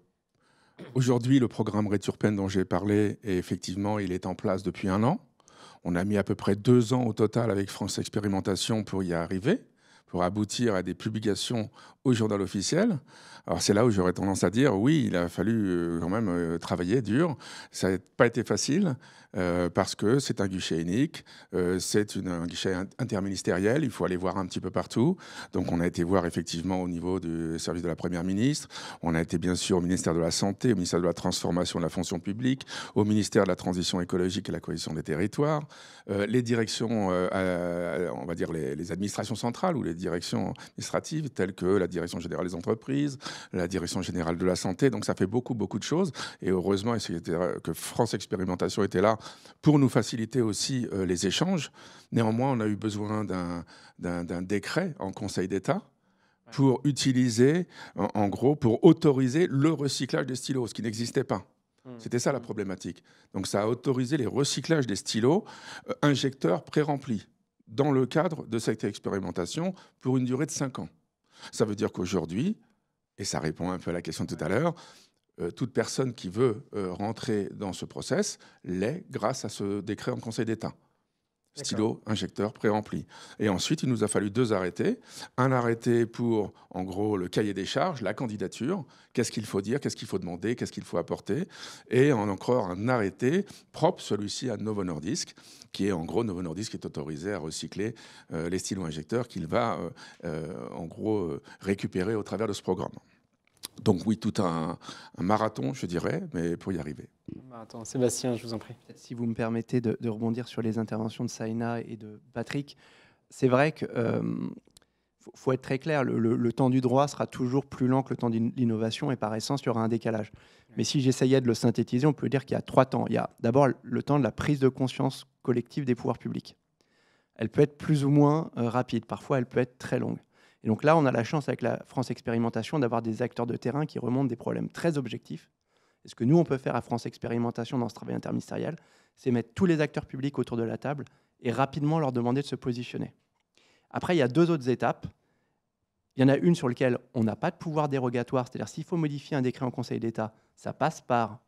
aujourd'hui, le programme REDURPEN dont j'ai parlé, effectivement, il est en place depuis 1 an. On a mis à peu près 2 ans au total avec France Expérimentation pour y arriver, pour aboutir à des publications au journal officiel. Alors c'est là où j'aurais tendance à dire, oui, il a fallu quand même travailler dur. Ça n'a pas été facile parce que c'est un guichet unique, c'est un guichet interministériel, il faut aller voir un petit peu partout. Donc on a été voir effectivement au niveau du service de la Première ministre, on a été bien sûr au ministère de la Santé, au ministère de la Transformation de la fonction publique, au ministère de la Transition écologique et la cohésion des territoires, les directions, on va dire les administrations centrales ou les directions administratives telles que la Direction générale des entreprises, la Direction générale de la santé. Donc ça fait beaucoup de choses. Et heureusement que France Expérimentation était là pour nous faciliter aussi les échanges. Néanmoins, on a eu besoin d'un décret en Conseil d'État pour utiliser, en gros, pour autoriser le recyclage des stylos, ce qui n'existait pas. C'était ça la problématique. Donc ça a autorisé les recyclages des stylos injecteurs pré-remplis dans le cadre de cette expérimentation pour une durée de 5 ans. Ça veut dire qu'aujourd'hui, et ça répond un peu à la question de tout à l'heure, toute personne qui veut rentrer dans ce process l'est grâce à ce décret en Conseil d'État. Stylo, injecteur, pré-rempli. Et ensuite, il nous a fallu 2 arrêtés. Un arrêté pour, en gros, le cahier des charges, la candidature, qu'est-ce qu'il faut dire, qu'est-ce qu'il faut demander, qu'est-ce qu'il faut apporter. Et encore un arrêté propre, celui-ci à Novo Nordisk, qui est en gros, Novo Nordisk est autorisé à recycler les stylos injecteurs qu'il va, en gros, récupérer au travers de ce programme. Donc oui, tout un marathon, je dirais, mais pour y arriver. Attends, Sébastien, je vous en prie. Si vous me permettez de rebondir sur les interventions de Saïna et de Patrick, c'est vrai qu'il faut être très clair, le temps du droit sera toujours plus lent que le temps de l'innovation et par essence, il y aura un décalage. Mais si j'essayais de le synthétiser, on peut dire qu'il y a 3 temps. Il y a d'abord le temps de la prise de conscience collective des pouvoirs publics. Elle peut être plus ou moins rapide, parfois elle peut être très longue. Et donc là, on a la chance avec la France Expérimentation d'avoir des acteurs de terrain qui remontent des problèmes très objectifs. Et ce que nous, on peut faire à France Expérimentation dans ce travail interministériel, c'est mettre tous les acteurs publics autour de la table et rapidement leur demander de se positionner. Après, il y a 2 autres étapes. Il y en a une sur laquelle on n'a pas de pouvoir dérogatoire, c'est-à-dire s'il faut modifier un décret en Conseil d'État, ça passe par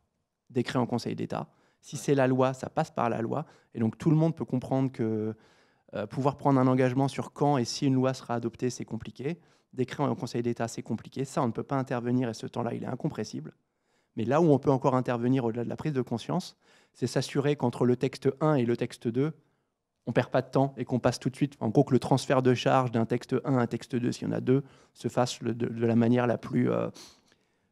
décret en Conseil d'État. Si c'est la loi, ça passe par la loi. Et donc tout le monde peut comprendre que pouvoir prendre un engagement sur quand et si une loi sera adoptée, c'est compliqué. Décret en Conseil d'État, c'est compliqué. Ça, on ne peut pas intervenir et ce temps-là, il est incompressible. Mais là où on peut encore intervenir au-delà de la prise de conscience, c'est s'assurer qu'entre le texte 1 et le texte 2, on ne perd pas de temps et qu'on passe tout de suite, en gros que le transfert de charge d'un texte 1 à un texte 2, s'il y en a 2, se fasse de la manière la plus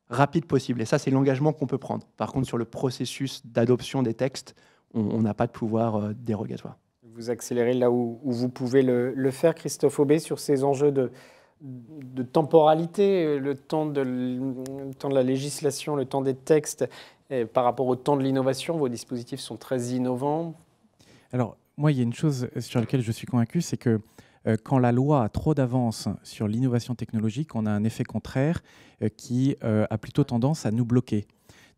rapide possible. Et ça, c'est l'engagement qu'on peut prendre. Par contre, sur le processus d'adoption des textes, on n'a pas de pouvoir dérogatoire. Vous accélérez là où vous pouvez le faire, Christophe Aubé, sur ces enjeux de temporalité, le temps de la législation, le temps des textes, par rapport au temps de l'innovation. Vos dispositifs sont très innovants. Alors, moi, il y a une chose sur laquelle je suis convaincu, c'est que quand la loi a trop d'avance sur l'innovation technologique, on a un effet contraire qui a plutôt tendance à nous bloquer.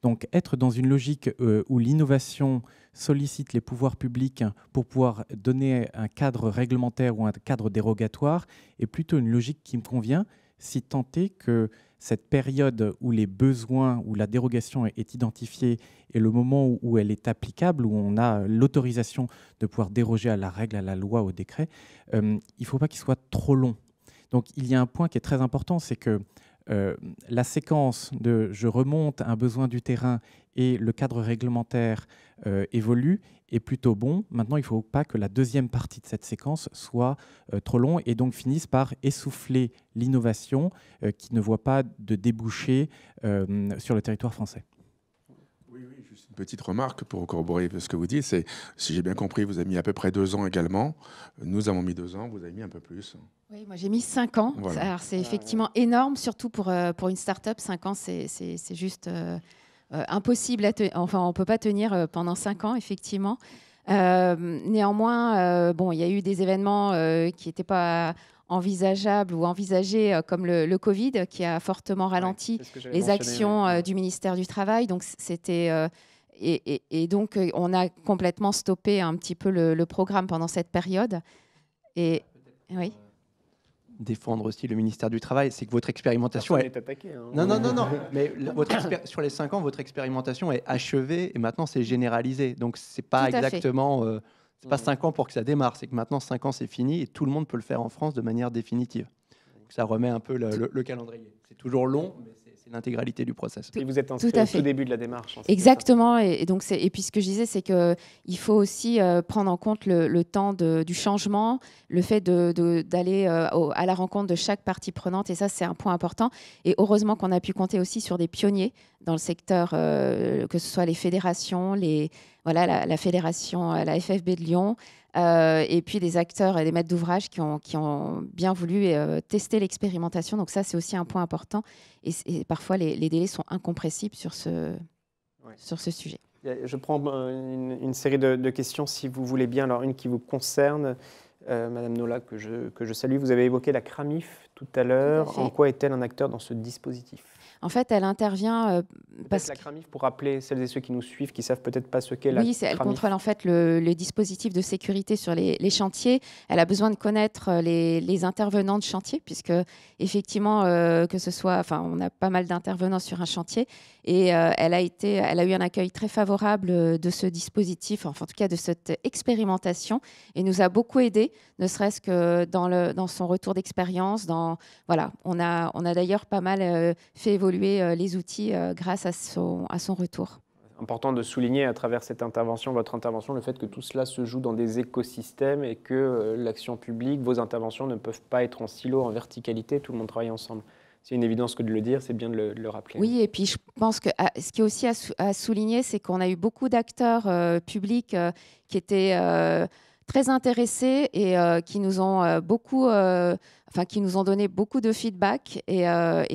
Donc, être dans une logique où l'innovation sollicite les pouvoirs publics pour pouvoir donner un cadre réglementaire ou un cadre dérogatoire est plutôt une logique qui me convient, si tant est que cette période où les besoins, où la dérogation est identifiée et le moment où elle est applicable, où on a l'autorisation de pouvoir déroger à la règle, à la loi, au décret, il ne faut pas qu'il soit trop long. Donc il y a un point qui est très important, c'est que la séquence de je remonte un besoin du terrain et le cadre réglementaire évolue est plutôt bon. Maintenant, il ne faut pas que la deuxième partie de cette séquence soit trop longue et donc finisse par essouffler l'innovation qui ne voit pas de débouché sur le territoire français. Oui, juste une petite remarque pour corroborer ce que vous dites. C'est, si j'ai bien compris, vous avez mis à peu près 2 ans également. Nous avons mis 2 ans, vous avez mis un peu plus. Oui, moi j'ai mis 5 ans. Voilà. Alors c'est effectivement énorme, surtout pour une start-up. 5 ans, c'est juste impossible à tenir. Enfin, on ne peut pas tenir pendant 5 ans, effectivement. Néanmoins, bon, il y a eu des événements qui n'étaient pas envisageables ou envisagés comme le Covid, qui a fortement ralenti les actions du ministère du Travail. Donc, c'était... et donc, on a complètement stoppé un petit peu le programme pendant cette période. Et oui. Défendre aussi le ministère du Travail, c'est que votre expérimentation est attaqué. Hein. Non. Mais sur les 5 ans, votre expérimentation est achevée et maintenant c'est généralisé. Donc c'est pas exactement, c'est pas 5 ans pour que ça démarre. C'est que maintenant 5 ans c'est fini et tout le monde peut le faire en France de manière définitive. Donc, ça remet un peu le calendrier. C'est toujours long, mais c'est l'intégralité du process. Et vous êtes inscrit au tout début de la démarche. Hein, exactement. Et donc et puis ce que je disais, c'est que il faut aussi prendre en compte le temps du changement, le fait d'aller à la rencontre de chaque partie prenante. Et ça, c'est un point important. Et heureusement qu'on a pu compter aussi sur des pionniers dans le secteur, que ce soit les fédérations, la fédération, la FFB de Lyon, et puis des acteurs et des maîtres d'ouvrage qui ont bien voulu tester l'expérimentation. Donc ça, c'est aussi un point important. Et parfois, les délais sont incompressibles sur ce sujet. Je prends une série de questions, si vous voulez bien. Alors, une qui vous concerne, Madame Nola, que je salue. Vous avez évoqué la CRAMIF tout à l'heure. En quoi est-elle un acteur dans ce dispositif ? En fait, elle intervient parce que la CRAMIF, pour rappeler celles et ceux qui nous suivent, qui savent peut-être pas ce qu'est la CRAMIF. Oui, elle contrôle en fait le dispositif de sécurité sur les chantiers. Elle a besoin de connaître les intervenants de chantier, puisque effectivement, que ce soit, enfin, on a pas mal d'intervenants sur un chantier, et elle a eu un accueil très favorable de ce dispositif, enfin, en tout cas de cette expérimentation, et nous a beaucoup aidé, ne serait-ce que dans son retour d'expérience. Voilà, on a d'ailleurs pas mal fait évoluer les outils grâce à son retour. Important de souligner à travers cette intervention, votre intervention, le fait que tout cela se joue dans des écosystèmes et que l'action publique, vos interventions ne peuvent pas être en silo, en verticalité, tout le monde travaille ensemble. C'est une évidence que de le dire, c'est bien de le rappeler. Oui, et puis je pense que ce qui est aussi à souligner, c'est qu'on a eu beaucoup d'acteurs publics qui étaient très intéressés et qui nous ont qui nous ont donné beaucoup de feedback. Et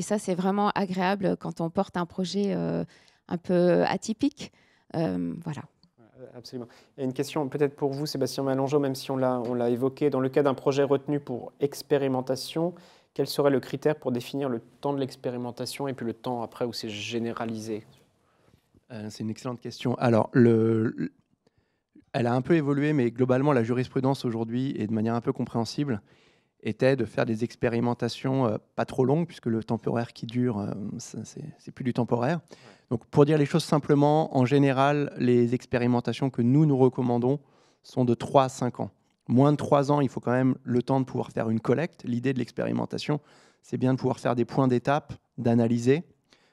ça, c'est vraiment agréable quand on porte un projet un peu atypique. Voilà. Absolument. Il y a une question peut-être pour vous, Sébastien Malongeau, même si on l'a évoqué. Dans le cas d'un projet retenu pour expérimentation, quel serait le critère pour définir le temps de l'expérimentation et puis le temps après où c'est généralisé ? C'est une excellente question. Alors, elle a un peu évolué, mais globalement, la jurisprudence aujourd'hui, et de manière un peu compréhensible, était de faire des expérimentations pas trop longues, puisque le temporaire qui dure, c'est plus du temporaire. Donc, pour dire les choses simplement, en général, les expérimentations que nous recommandons sont de 3 à 5 ans. Moins de 3 ans, il faut quand même le temps de pouvoir faire une collecte. L'idée de l'expérimentation, c'est bien de pouvoir faire des points d'étape, d'analyser,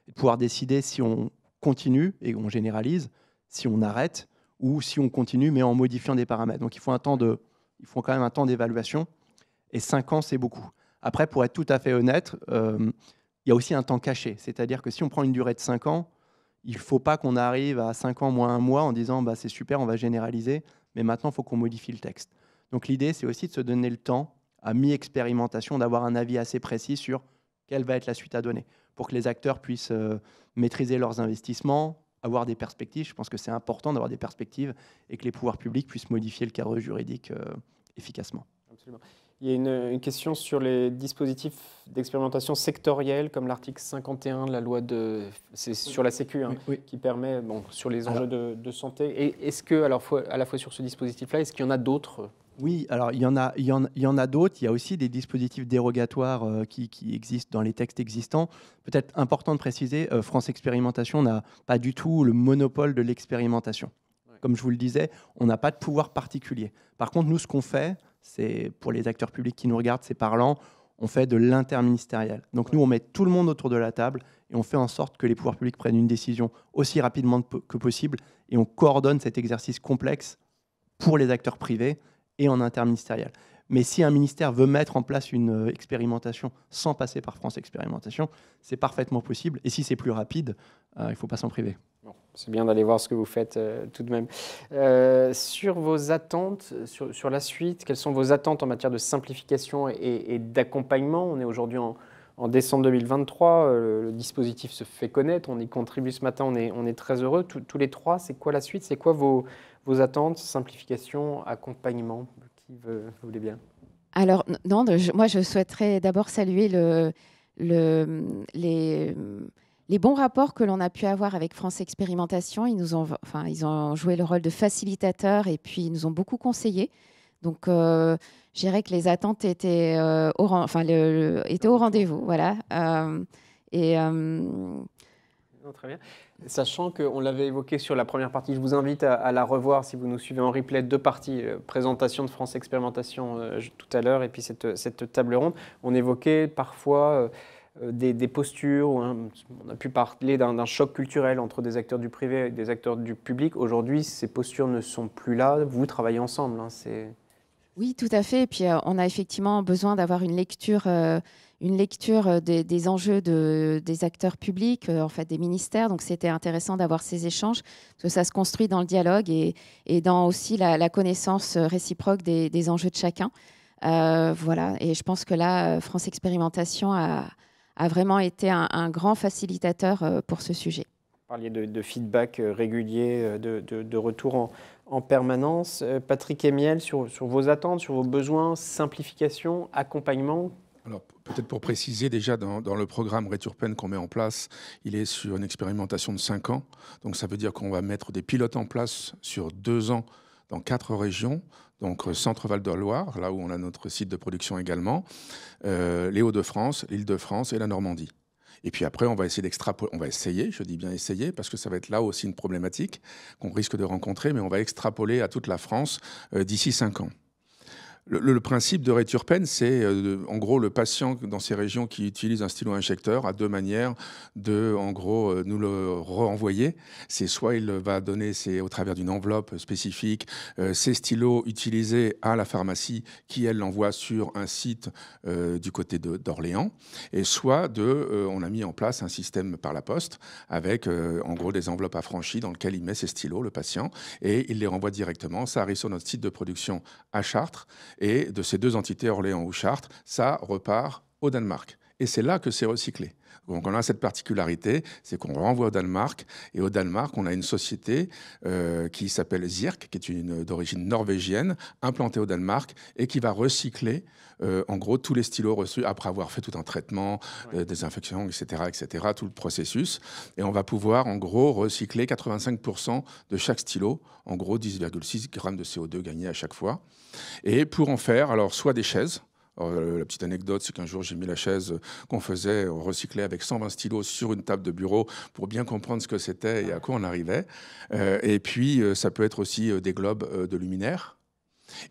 et de pouvoir décider si on continue et on généralise, si on arrête, ou si on continue, mais en modifiant des paramètres. Donc, il faut quand même un temps d'évaluation. Et 5 ans, c'est beaucoup. Après, pour être tout à fait honnête, il y a aussi un temps caché. C'est-à-dire que si on prend une durée de 5 ans, il ne faut pas qu'on arrive à 5 ans moins 1 mois en disant bah, c'est super, on va généraliser, mais maintenant, il faut qu'on modifie le texte. Donc l'idée, c'est aussi de se donner le temps, à mi-expérimentation, d'avoir un avis assez précis sur quelle va être la suite à donner, pour que les acteurs puissent maîtriser leurs investissements, avoir des perspectives. Je pense que c'est important d'avoir des perspectives et que les pouvoirs publics puissent modifier le cadre juridique efficacement. Absolument. Il y a une question sur les dispositifs d'expérimentation sectoriels, comme l'article 51 de la loi c'est sur la Sécu, hein, oui. Qui permet, sur les enjeux de santé. Et est-ce que, alors, à la fois sur ce dispositif-là, est-ce qu'il y en a d'autres Oui, alors il y en a d'autres. Il y a aussi des dispositifs dérogatoires qui existent dans les textes existants. Peut-être important de préciser, France Expérimentation n'a pas du tout le monopole de l'expérimentation. Ouais. Comme je vous le disais, on n'a pas de pouvoir particulier. Par contre, nous, ce qu'on fait, c'est pour les acteurs publics qui nous regardent, c'est parlant, on fait de l'interministériel. Donc nous, on met tout le monde autour de la table et on fait en sorte que les pouvoirs publics prennent une décision aussi rapidement que possible et on coordonne cet exercice complexe pour les acteurs privés et en interministériel. Mais si un ministère veut mettre en place une expérimentation sans passer par France Expérimentation, c'est parfaitement possible. Et si c'est plus rapide, il ne faut pas s'en priver. Bon, c'est bien d'aller voir ce que vous faites tout de même. Sur vos attentes, sur la suite, quelles sont vos attentes en matière de simplification et d'accompagnement? On est aujourd'hui en décembre 2023, le dispositif se fait connaître, on y contribue ce matin, on est très heureux. Tous les trois, c'est quoi la suite? C'est quoi vos attentes, simplification, accompagnement? Qui voulez bien? Alors, non, moi, je souhaiterais d'abord saluer les bons rapports que l'on a pu avoir avec France Expérimentation. Ils ont joué le rôle de facilitateur et puis ils nous ont beaucoup conseillé. Donc, je dirais que les attentes étaient au rendez-vous. Voilà. Très bien. Sachant qu'on l'avait évoqué sur la première partie, je vous invite à la revoir si vous nous suivez en replay, 2 parties, présentation de France Expérimentation tout à l'heure et puis cette table ronde. On évoquait parfois des postures, on a pu parler d'un choc culturel entre des acteurs du privé et des acteurs du public. Aujourd'hui, ces postures ne sont plus là. Vous travaillez ensemble. Oui, tout à fait. Et puis, on a effectivement besoin d'avoir une lecture des enjeux des acteurs publics, en fait, des ministères. Donc, c'était intéressant d'avoir ces échanges, parce que ça se construit dans le dialogue et dans aussi la connaissance réciproque des enjeux de chacun. Voilà. Et je pense que là, France Expérimentation a vraiment été un grand facilitateur pour ce sujet. Vous parliez de feedback régulier, de retour en permanence. Patrick Emiel, sur vos attentes, sur vos besoins, simplification, accompagnement. Alors, peut-être pour préciser, déjà, dans le programme RETURPEN qu'on met en place, il est sur une expérimentation de 5 ans. Donc, ça veut dire qu'on va mettre des pilotes en place sur 2 ans dans 4 régions. Donc, Centre-Val de Loire, là où on a notre site de production également, les Hauts-de-France, l'Île-de-France et la Normandie. Et puis après, on va essayer d'extrapoler, on va essayer, je dis bien essayer, parce que ça va être là aussi une problématique qu'on risque de rencontrer, mais on va extrapoler à toute la France d'ici 5 ans. Le principe de RETURPEN, c'est en gros le patient dans ces régions qui utilise un stylo injecteur a 2 manières de, en gros, nous le renvoyer. C'est soit il va donner au travers d'une enveloppe spécifique ces stylos utilisés à la pharmacie qui, elle, l'envoie sur un site du côté d'Orléans. Et soit on a mis en place un système par la poste avec, en gros, des enveloppes affranchies dans lesquelles il met ses stylos, le patient, et il les renvoie directement. Ça arrive sur notre site de production à Chartres. Et de ces 2 entités, Orléans ou Chartres, ça repart au Danemark. Et c'est là que c'est recyclé. Donc on a cette particularité, c'est qu'on renvoie au Danemark. Et au Danemark, on a une société qui s'appelle Zirk, qui est d'origine norvégienne, implantée au Danemark, et qui va recycler en gros tous les stylos reçus après avoir fait tout un traitement, désinfection, etc., tout le processus. Et on va pouvoir en gros recycler 85% de chaque stylo, en gros 10,6 grammes de CO2 gagnés à chaque fois. Et pour en faire, alors soit des chaises. Alors, la petite anecdote, c'est qu'un jour, j'ai mis la chaise qu'on faisait recycler avec 120 stylos sur une table de bureau pour bien comprendre ce que c'était et à quoi on arrivait. Et puis, ça peut être aussi des globes de luminaires.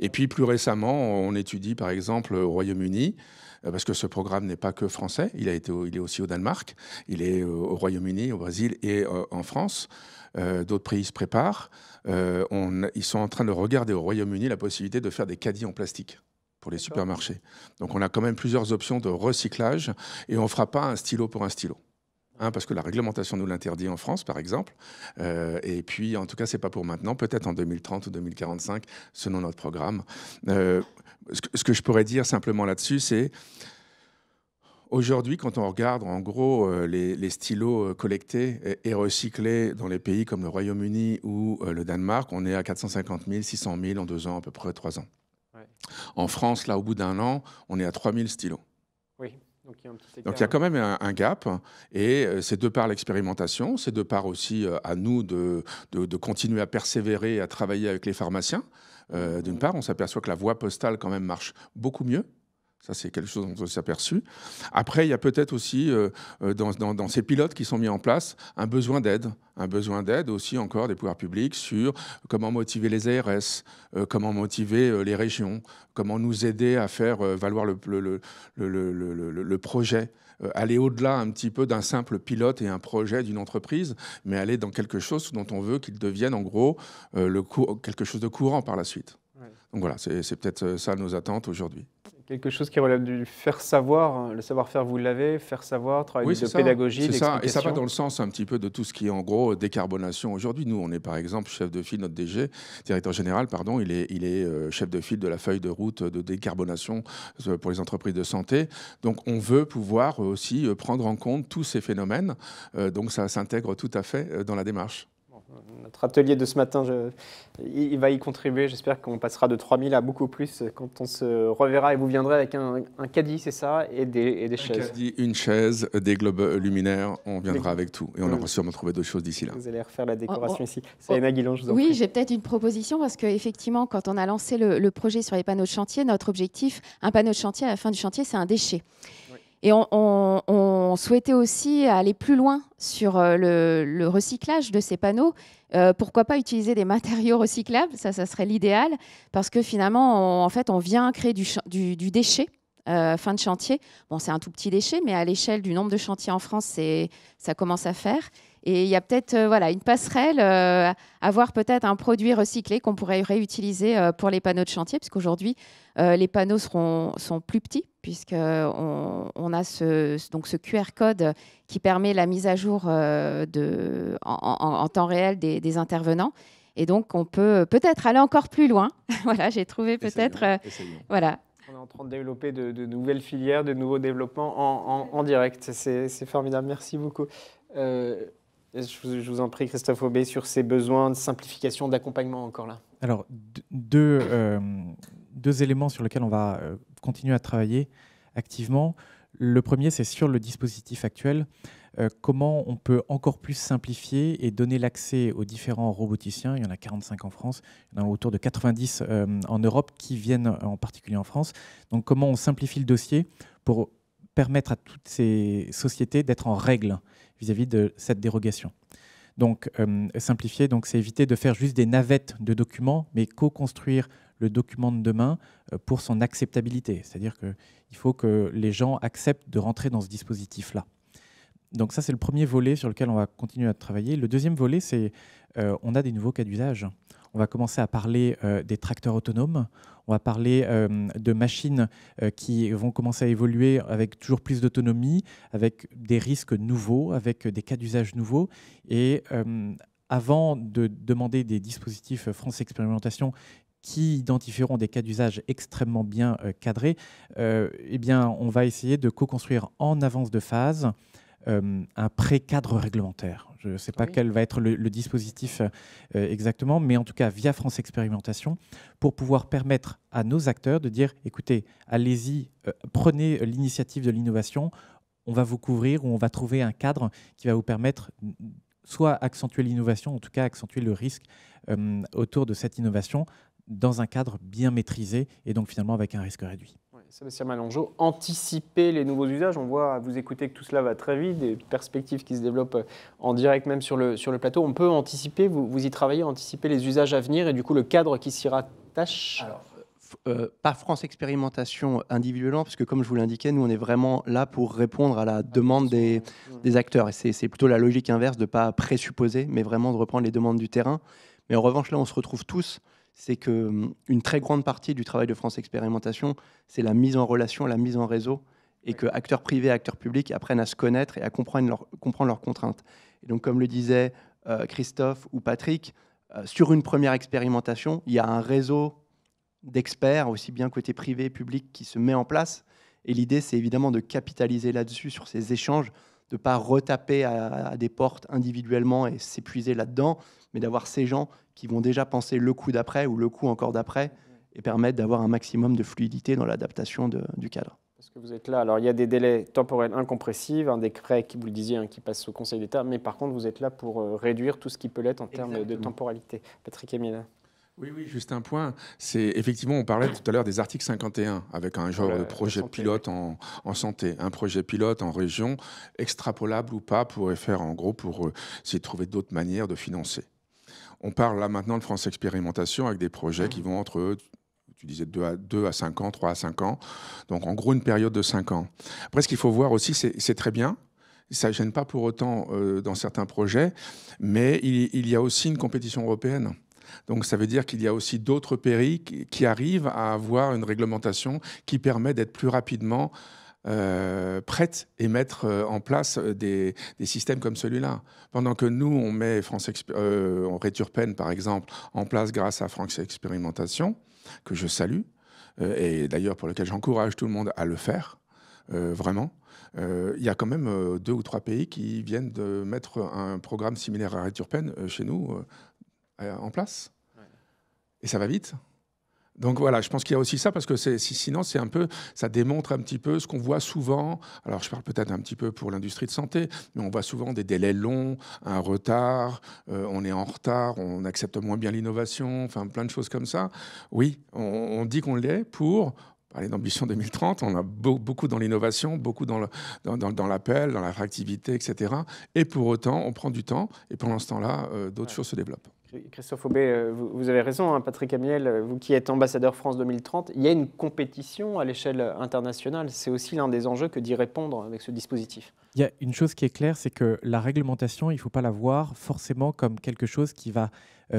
Et puis, plus récemment, on étudie, par exemple, au Royaume-Uni, parce que ce programme n'est pas que français, il est aussi au Danemark, il est au Royaume-Uni, au Brésil et en France. D'autres pays se préparent. Ils sont en train de regarder au Royaume-Uni la possibilité de faire des caddies en plastique pour les supermarchés. Donc on a quand même plusieurs options de recyclage et on ne fera pas un stylo pour un stylo. Parce que la réglementation nous l'interdit en France, par exemple. Et puis, en tout cas, ce n'est pas pour maintenant. Peut-être en 2030 ou 2045, selon notre programme. Ce que je pourrais dire simplement là-dessus, c'est aujourd'hui, quand on regarde en gros les stylos collectés et recyclés dans les pays comme le Royaume-Uni ou le Danemark, on est à 450 000, 600 000 en 2 ans, à peu près 3 ans. Ouais. En France, là, au bout d'1 an, on est à 3000 stylos. Oui. Donc il y a quand même un gap, et c'est de par l'expérimentation, c'est de par aussi à nous de continuer à persévérer, à travailler avec les pharmaciens, D'une part, on s'aperçoit que la voie postale quand même marche beaucoup mieux. Ça, c'est quelque chose dont on s'est aperçu. Après, il y a peut-être aussi, dans ces pilotes qui sont mis en place, un besoin d'aide aussi encore des pouvoirs publics sur comment motiver les ARS, comment motiver les régions, comment nous aider à faire valoir le projet. Aller au-delà un petit peu d'un simple pilote et un projet d'une entreprise, mais aller dans quelque chose dont on veut qu'il devienne en gros quelque chose de courant par la suite. Ouais. Donc voilà, c'est peut-être ça nos attentes aujourd'hui. Quelque chose qui relève du faire savoir, hein. Le savoir-faire, vous l'avez, faire savoir, travailler de pédagogie, d'explication. Et ça va dans le sens un petit peu de tout ce qui est en gros décarbonation aujourd'hui. Nous, on est par exemple chef de file, notre DG, directeur général, pardon, il est chef de file de la feuille de route de décarbonation pour les entreprises de santé. Donc on veut pouvoir aussi prendre en compte tous ces phénomènes. Donc ça s'intègre tout à fait dans la démarche. Notre atelier de ce matin, il va y contribuer. J'espère qu'on passera de 3000 à beaucoup plus quand on se reverra et vous viendrez avec un caddie, c'est ça, et des chaises. Un caddie, une chaise, des globes luminaires, on viendra avec tout. Et on aura sûrement trouvé d'autres choses d'ici là. Vous allez refaire la décoration ici. Saïna Guilan, je vous en prie. Oui, j'ai peut-être une proposition parce qu'effectivement, quand on a lancé le projet sur les panneaux de chantier, notre objectif, un panneau de chantier, à la fin du chantier, c'est un déchet. Et on souhaitait aussi aller plus loin sur le recyclage de ces panneaux. Pourquoi pas utiliser des matériaux recyclables? Ça serait l'idéal, parce que finalement, on vient créer du déchet. Fin de chantier. Bon, c'est un tout petit déchet, mais à l'échelle du nombre de chantiers en France, ça commence à faire. Et il y a peut-être une passerelle, avoir peut-être un produit recyclé qu'on pourrait réutiliser pour les panneaux de chantier, puisqu'aujourd'hui, les panneaux sont plus petits, puisqu'on a ce QR code qui permet la mise à jour en temps réel des intervenants. Et donc, on peut peut-être aller encore plus loin. Voilà, j'ai trouvé peut-être... voilà. On est en train de développer de nouvelles filières, de nouveaux développements en direct. C'est formidable. Merci beaucoup. Je vous en prie, Christophe Aubé, sur ces besoins de simplification, d'accompagnement encore là. Alors, deux éléments sur lesquels on va continuer à travailler activement. Le premier, c'est sur le dispositif actuel. Comment on peut encore plus simplifier et donner l'accès aux différents roboticiens. Il y en a 45 en France, il y en a autour de 90 en Europe qui viennent en particulier en France. Donc comment on simplifie le dossier pour permettre à toutes ces sociétés d'être en règle vis-à-vis de cette dérogation. Donc simplifier, c'est éviter de faire juste des navettes de documents, mais co-construire le document de demain pour son acceptabilité. C'est-à-dire qu'il faut que les gens acceptent de rentrer dans ce dispositif-là. Donc ça, c'est le premier volet sur lequel on va continuer à travailler. Le deuxième volet, c'est on a des nouveaux cas d'usage. On va commencer à parler des tracteurs autonomes. On va parler de machines qui vont commencer à évoluer avec toujours plus d'autonomie, avec des risques nouveaux, avec des cas d'usage nouveaux. Et avant de demander des dispositifs France Expérimentation qui identifieront des cas d'usage extrêmement bien cadrés, eh bien, on va essayer de co-construire en avance de phase un pré-cadre réglementaire. Je ne sais pas quel va être le dispositif exactement, mais en tout cas via France Expérimentation, pour pouvoir permettre à nos acteurs de dire, écoutez, allez-y, prenez l'initiative de l'innovation, on va vous couvrir ou on va trouver un cadre qui va vous permettre soit accentuer l'innovation, en tout cas accentuer le risque autour de cette innovation dans un cadre bien maîtrisé et donc finalement avec un risque réduit. Sébastien Malangeau, anticiper les nouveaux usages. On voit, vous écoutez que tout cela va très vite, des perspectives qui se développent en direct même sur le plateau. On peut anticiper, vous y travaillez, anticiper les usages à venir et du coup le cadre qui s'y rattache. Alors, pas France Expérimentation individuellement, parce que comme je vous l'indiquais, nous on est vraiment là pour répondre à la demande des acteurs. Et c'est plutôt la logique inverse de ne pas présupposer, mais vraiment de reprendre les demandes du terrain. Mais en revanche, là on se retrouve tous. C'est qu'une très grande partie du travail de France Expérimentation, c'est la mise en relation, la mise en réseau, et que acteurs privés, acteurs publics apprennent à se connaître et à comprendre leurs contraintes. Et donc, comme le disait Christophe ou Patrick, sur une première expérimentation, il y a un réseau d'experts, aussi bien côté privé, public, qui se met en place. Et l'idée, c'est évidemment de capitaliser là-dessus, sur ces échanges, de ne pas retaper à des portes individuellement et s'épuiser là-dedans, mais d'avoir ces gens qui vont déjà penser le coup d'après ou le coup encore d'après et permettre d'avoir un maximum de fluidité dans l'adaptation du cadre. Parce que vous êtes là, alors il y a des délais temporels incompressibles, un décret, qui vous le disiez, qui passe au Conseil d'État, mais par contre vous êtes là pour réduire tout ce qui peut l'être en termes de temporalité. Patrick Emile. Oui, juste un point. C'est effectivement, on parlait tout à l'heure des articles 51 avec un genre de projet pilote en santé, un projet pilote en région, extrapolable ou pas, pour faire en gros pour essayer de trouver d'autres manières de financer. On parle là maintenant de France Expérimentation avec des projets qui vont entre, tu disais 2 à 5 ans, 3 à 5 ans. Donc en gros une période de 5 ans. Après, ce qu'il faut voir aussi, c'est très bien. Ça ne gêne pas pour autant dans certains projets, mais il y a aussi une compétition européenne. Donc ça veut dire qu'il y a aussi d'autres pays qui arrivent à avoir une réglementation qui permet d'être plus rapidement prête et mettre en place des systèmes comme celui-là. Pendant que nous, on met Réturpen, par exemple, en place grâce à France Expérimentation, que je salue, et d'ailleurs pour lequel j'encourage tout le monde à le faire, vraiment. Il y a quand même 2 ou 3 pays qui viennent de mettre un programme similaire à Réturpen chez nous en place. Ouais. Et ça va vite. Donc voilà, je pense qu'il y a aussi ça, parce que sinon, ça démontre un petit peu ce qu'on voit souvent. Alors je parle peut-être un petit peu pour l'industrie de santé, mais on voit souvent des délais longs, un retard, on est en retard, on accepte moins bien l'innovation, enfin plein de choses comme ça. Oui, on dit qu'on l'est pour parler d'ambition 2030, on a beaucoup dans l'innovation, beaucoup dans l'appel, dans la réactivité, etc. Et pour autant, on prend du temps, et pendant ce temps-là, d'autres choses se développent. Christophe Aubé, vous avez raison, hein, Patrick Amiel, vous qui êtes ambassadeur France 2030, il y a une compétition à l'échelle internationale. C'est aussi l'un des enjeux que d'y répondre avec ce dispositif. Il y a une chose qui est claire, c'est que la réglementation, il ne faut pas la voir forcément comme quelque chose qui va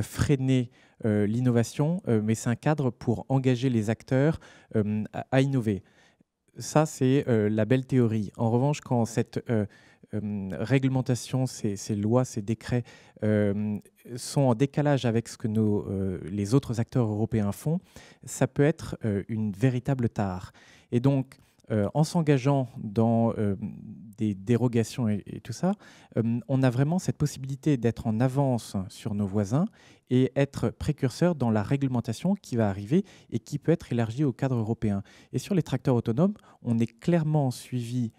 freiner l'innovation, mais c'est un cadre pour engager les acteurs à innover. Ça, c'est la belle théorie. En revanche, quand cette réglementation, ces lois, ces décrets sont en décalage avec ce que les autres acteurs européens font, ça peut être une véritable tare. Et donc, en s'engageant dans des dérogations et tout ça, on a vraiment cette possibilité d'être en avance sur nos voisins et être précurseur dans la réglementation qui va arriver et qui peut être élargie au cadre européen. Et sur les tracteurs autonomes, on est clairement suivi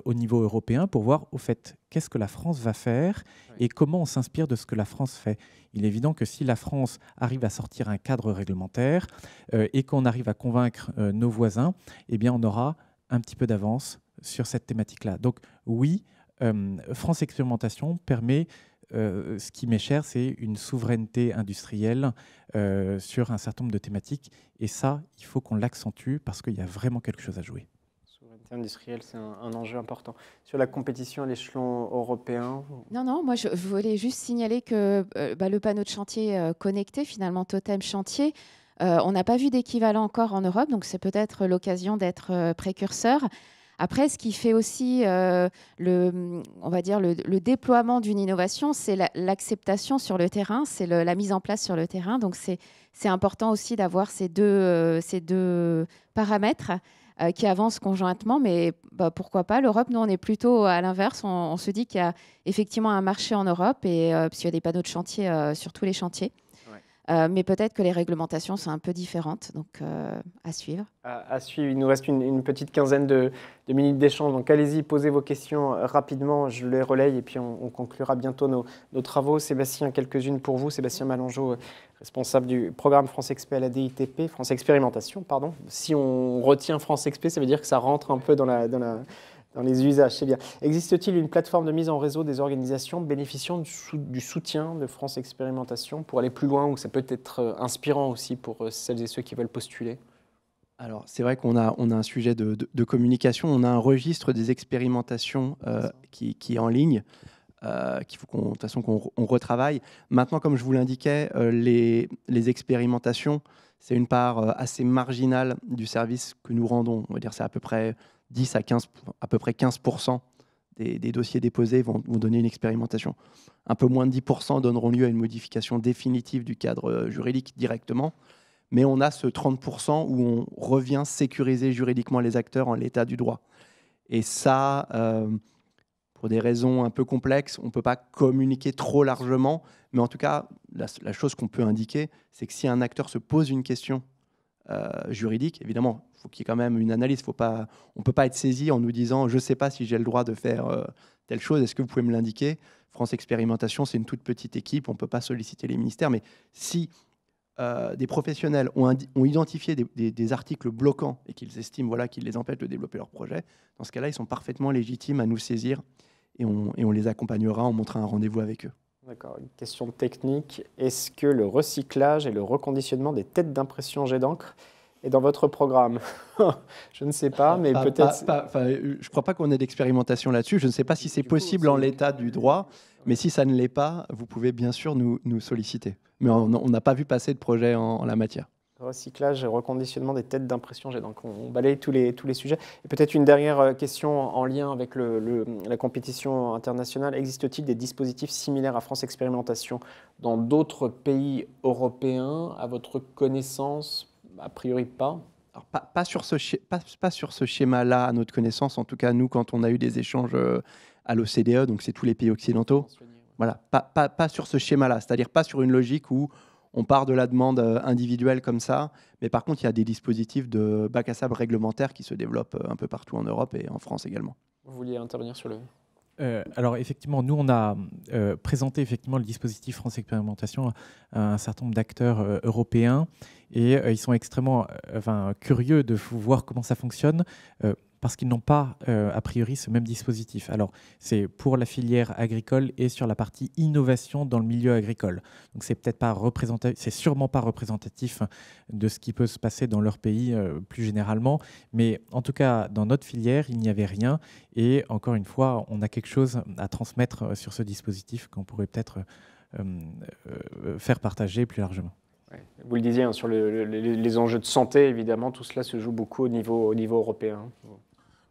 au niveau européen pour voir, au fait, qu'est-ce que la France va faire et comment on s'inspire de ce que la France fait. Il est évident que si la France arrive à sortir un cadre réglementaire et qu'on arrive à convaincre nos voisins, eh bien, on aura un petit peu d'avance sur cette thématique-là. Donc oui, France Expérimentation permet, ce qui m'est cher, c'est une souveraineté industrielle sur un certain nombre de thématiques. Et ça, il faut qu'on l'accentue parce qu'il y a vraiment quelque chose à jouer. Industriel, c'est un enjeu important. Sur la compétition à l'échelon européen? Non, moi je voulais juste signaler que le panneau de chantier connecté, finalement Totem Chantier, on n'a pas vu d'équivalent encore en Europe, donc c'est peut-être l'occasion d'être précurseur. Après, ce qui fait aussi on va dire le déploiement d'une innovation, c'est l'acceptation sur le terrain, c'est la mise en place sur le terrain. Donc c'est important aussi d'avoir ces deux paramètres qui avancent conjointement, mais pourquoi pas. L'Europe, nous, on est plutôt à l'inverse. On se dit qu'il y a effectivement un marché en Europe, et parce qu'il y a des panneaux de chantier sur tous les chantiers. Ouais. Mais peut-être que les réglementations sont un peu différentes, donc à suivre. À suivre. Il nous reste une petite quinzaine de minutes d'échange, donc allez-y, posez vos questions rapidement, je les relaye, et puis on conclura bientôt nos travaux. Sébastien, quelques-unes pour vous. Sébastien Malangeau, responsable du programme France Expé à la DITP, France Expérimentation, pardon. Si on retient France Expé, ça veut dire que ça rentre un peu dans les usages, c'est bien. Existe-t-il une plateforme de mise en réseau des organisations bénéficiant du soutien de France Expérimentation pour aller plus loin, ou ça peut être inspirant aussi pour celles et ceux qui veulent postuler? Alors, c'est vrai qu'on a un sujet de communication. On a un registre des expérimentations qui est en ligne, qu'il faut de toute façon qu'on retravaille. Maintenant, comme je vous l'indiquais, les expérimentations, c'est une part assez marginale du service que nous rendons. On va dire c'est à peu près 10 à 15, à peu près 15% des dossiers déposés vont donner une expérimentation. Un peu moins de 10% donneront lieu à une modification définitive du cadre juridique directement. Mais on a ce 30% où on revient sécuriser juridiquement les acteurs en l'état du droit. Et ça, pour des raisons un peu complexes, on ne peut pas communiquer trop largement. Mais en tout cas, la chose qu'on peut indiquer, c'est que si un acteur se pose une question juridique, évidemment, il faut qu'il y ait quand même une analyse. On ne peut pas être saisi en nous disant « je ne sais pas si j'ai le droit de faire telle chose, est-ce que vous pouvez me l'indiquer ?» France Expérimentation, c'est une toute petite équipe, on ne peut pas solliciter les ministères. Mais si des professionnels ont identifié des articles bloquants et qu'ils estiment qu'ils les empêchent de développer leur projet, dans ce cas-là, ils sont parfaitement légitimes à nous saisir et on les accompagnera, on montrera un rendez-vous avec eux. D'accord, une question technique. Est-ce que le recyclage et le reconditionnement des têtes d'impression jet d'encre est dans votre programme? Je ne sais pas, mais peut-être... Je ne crois pas qu'on ait d'expérimentation là-dessus. Je ne sais pas si c'est possible en l'état du droit, mais si ça ne l'est pas, vous pouvez bien sûr nous solliciter. Mais on n'a pas vu passer de projet en la matière. Recyclage et reconditionnement des têtes d'impression jet d'encre. On balaye tous les sujets. Et peut-être une dernière question en lien avec la compétition internationale. Existe-t-il des dispositifs similaires à France Expérimentation dans d'autres pays européens? À votre connaissance, a priori pas. Alors, pas sur ce schéma-là, à notre connaissance. En tout cas, nous, quand on a eu des échanges à l'OCDE, donc c'est tous les pays occidentaux, voilà, pas sur ce schéma-là. C'est-à-dire pas sur une logique où on part de la demande individuelle comme ça, mais par contre, il y a des dispositifs de bac à sable réglementaires qui se développent un peu partout en Europe et en France également. Vous vouliez intervenir sur le... Alors effectivement, nous on a présenté effectivement le dispositif France Expérimentation à un certain nombre d'acteurs européens et ils sont extrêmement curieux de voir comment ça fonctionne parce qu'ils n'ont pas a priori ce même dispositif. Alors c'est pour la filière agricole et sur la partie innovation dans le milieu agricole. Donc c'est peut-être pas représentatif, c'est sûrement pas représentatif de ce qui peut se passer dans leur pays plus généralement, mais en tout cas dans notre filière il n'y avait rien et encore une fois on a quelque chose à transmettre sur ce dispositif qu'on pourrait peut-être faire partager plus largement. Ouais. Vous le disiez, sur les enjeux de santé, évidemment, tout cela se joue beaucoup au niveau européen.